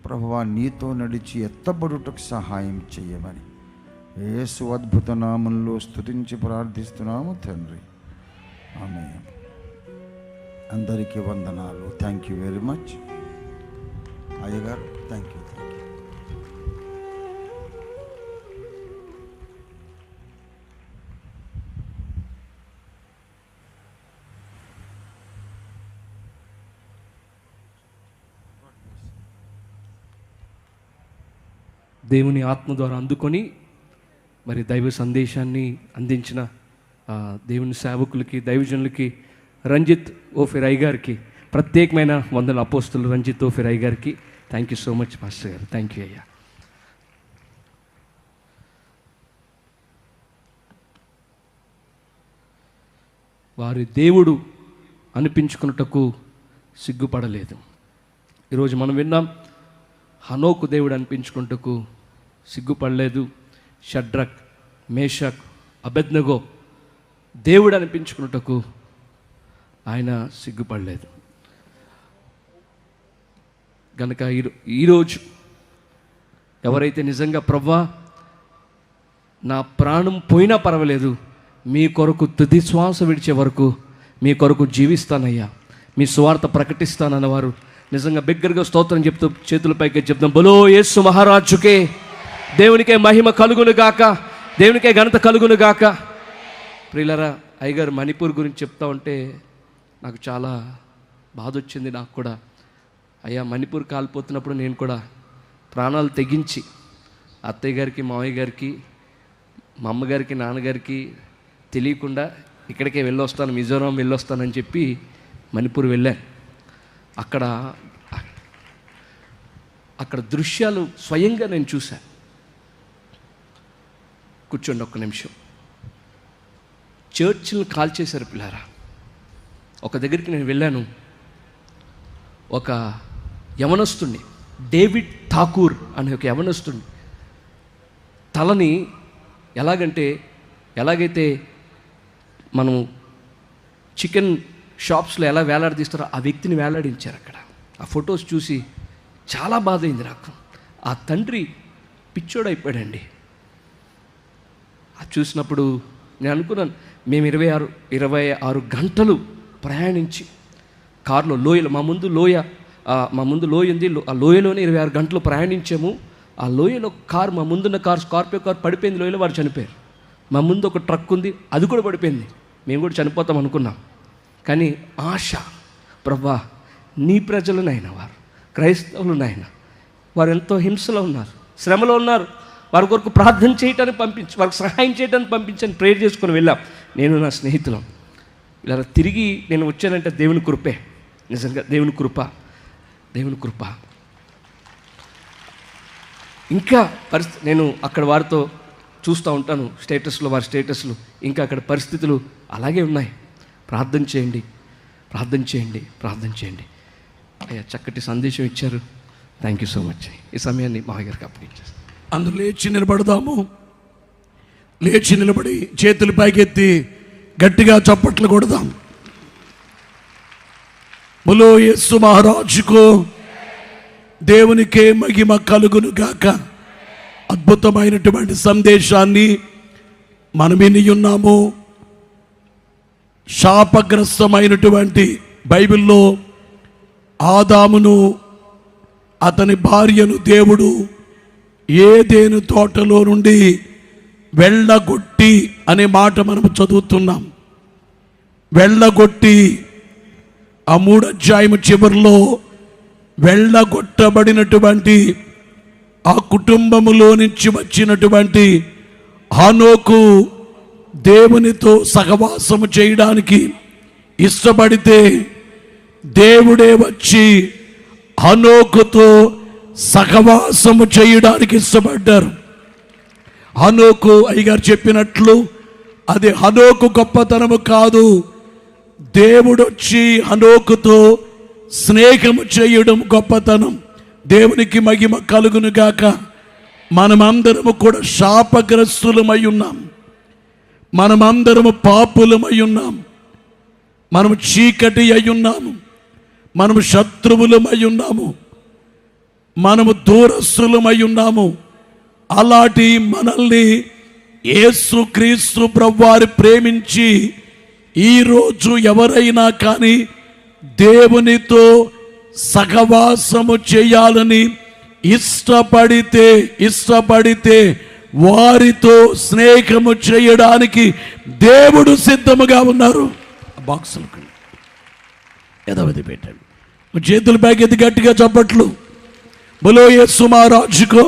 [SPEAKER 2] ప్రభువా నీతో నడిచి ఎత్తబడుటకు సహాయం చేయమని యేసు అద్భుత నామంలో స్తుతించి ప్రార్థిస్తున్నాము తండ్రి. ఆమేన్. అందరికీ వందనాలు. థ్యాంక్ యూ వెరీ మచ్ అయ్యగారు. Thank you.
[SPEAKER 3] దేవుని ఆత్మ ద్వారా అందుకొని మరి దైవ సందేశాన్ని అందించిన దేవుని సేవకులకి, దైవజనులకి, రంజిత్ ఓఫిరాయ్ గారికి ప్రత్యేకమైన వందల అపోస్తులు రంజిత్ ఓఫిరాయ్ గారికి thank you so much pastor గారు. థ్యాంక్ యూ అయ్యా. వారి దేవుడు అనిపించుకున్నటకు సిగ్గుపడలేదు. ఈరోజు మనం విన్నాం, హనోకు దేవుడు అనిపించుకున్నటకు సిగ్గుపడలేదు. షడ్రక్, మేషక్, అబేద్నెగో దేవుడు అనిపించుకున్నటకు ఆయన సిగ్గుపడలేదు. కనుక ఈరోజు ఎవరైతే నిజంగా ప్రభువా నా ప్రాణం పోయినా పర్వాలేదు, మీ కొరకు తుది శ్వాస విడిచే వరకు మీ కొరకు జీవిస్తానయ్యా, మీ సువార్త ప్రకటిస్తానన్నవారు నిజంగా బిగ్గరగా స్తోత్రం చెప్తూ చేతులపైకి చెప్తాం. బలో యేసు మహారాజుకే, దేవునికే మహిమ కలుగును గాక, దేవునికే ఘనత కలుగును గాక. ప్రియులరా, అయ్యగారు మణిపూర్ గురించి చెప్తా ఉంటే నాకు చాలా బాధ వచ్చింది. నాకు కూడా అయ్యా మణిపూర్ కాలిపోతున్నప్పుడు నేను కూడా ప్రాణాలు తెగించి అత్తయ్య గారికి, మావయ్య గారికి, మా అమ్మగారికి, నాన్నగారికి తెలియకుండా ఇక్కడికే వెళ్ళొస్తాను, మిజోరాం వెళ్ళొస్తానని చెప్పి మణిపూర్ వెళ్ళాను. అక్కడ దృశ్యాలు స్వయంగా నేను చూశాను. కూర్చోండి ఒక్క నిమిషం. చర్చిలను కాల్చేశారు పిల్లారా. ఒక దగ్గరికి నేను వెళ్ళాను. ఒక యవనస్తుడిని, డేవిడ్ ఠాకూర్ అనే ఒక యవనస్తుడిని తలని ఎలాగైతే మనం చికెన్ షాప్స్లో ఎలా వేలాడదీస్తారో ఆ వ్యక్తిని వేలాడించారు అక్కడ. ఆ ఫొటోస్ చూసి చాలా బాధ అయింది నాకు. ఆ తండ్రి పిచ్చోడైపోయాడండి. అది చూసినప్పుడు నేను అనుకున్నాను, మేము 26 గంటలు ప్రయాణించి కారులో, లోయలో, మా ముందు లోయ ఉంది, ఆ లోయలోనే 26 గంటలు ప్రయాణించాము. ఆ లోయలో కారు, మా ముందున్న కారు, స్కార్పియో కారు పడిపోయింది. లోయలో వారు చనిపోయారు. మా ముందు ఒక ట్రక్ ఉంది, అది కూడా పడిపోయింది. మేము కూడా చనిపోతాం అనుకున్నాం. కానీ ఆశ, ప్రభువా నీ ప్రజలనైనా, వారు క్రైస్తవులనైనా, వారు ఎంతో హింసలో ఉన్నారు, శ్రమలో ఉన్నారు, వారి కొరకు ప్రార్థన చేయటానికి పంపించి, వారికి సహాయం చేయడానికి పంపించని ప్రేయర్ చేసుకొని వెళ్ళాం నేను, నా స్నేహితులం. ఇలా తిరిగి నేను వచ్చానంటే దేవుని కృపే, నిజంగా దేవుని కృప. ఇంకా నేను అక్కడ వారితో చూస్తూ ఉంటాను స్టేటస్లో, వారి స్టేటస్లు. ఇంకా అక్కడ పరిస్థితులు అలాగే ఉన్నాయి. ప్రార్థన చేయండి. అయ్యా చక్కటి సందేశం ఇచ్చారు. Thank you so much. ఈ సమయాన్ని మా గారికి అప్పగించారు.
[SPEAKER 1] అందరూ లేచి నిలబడదాము. లేచి నిలబడి చేతులు పైకెత్తి గట్టిగా చప్పట్లు కొడదాం. బలో యేసు మహారాజుకు, దేవునికే మహిమ కలుగును గాక. అద్భుతమైనటువంటి సందేశాన్ని మనం విని ఉన్నాము. శాపగ్రస్తమైనటువంటి బైబిల్లో ఆదామును, అతని భార్యను దేవుడు ఏదెను తోటలో నుండి వెళ్ళగొట్టి అనే మాట మనం చదువుతున్నాం. వెళ్ళగొట్టి ఆ 3వ అధ్యాయము చివరిలో వెళ్ళగొట్టబడినటువంటి ఆ కుటుంబములో నుంచి వచ్చినటువంటి హనోకు దేవునితో సహవాసము చేయడానికి ఇష్టపడితే దేవుడే వచ్చి హనోకుతో సహవాసము చేయడానికి ఇష్టపడ్డారు. హనోకు అయ్యగారు చెప్పినట్లు అది హనోకు గొప్పతనము కాదు, దేవుడు వచ్చి హనోకుతో స్నేహము చేయడం గొప్పతనం. దేవునికి మహిమ కలుగును గాక. మనమందరము కూడా శాపగ్రస్తులమై ఉన్నాం, మనమందరము పాపులమై ఉన్నాం, మనము చీకటి అయి ఉన్నాము, మనము శత్రువులమై ఉన్నాము, మనము దూరస్తులమై ఉన్నాము. అలాంటి మనల్ని యేసుక్రీస్తు ప్రభువారు ప్రేమించి ఈరోజు ఎవరైనా కానీ దేవునితో సహవాసము చేయాలని ఇష్టపడితే వారితో స్నేహము చేయడానికి దేవుడు సిద్ధముగా ఉన్నారు. బాక్సులకు యథావిధి పెట్టండి, చేతులు బ్యాగ్ ఎత్తి గట్టిగా చప్పట్లు. బలో యేసు మహారాజుకో.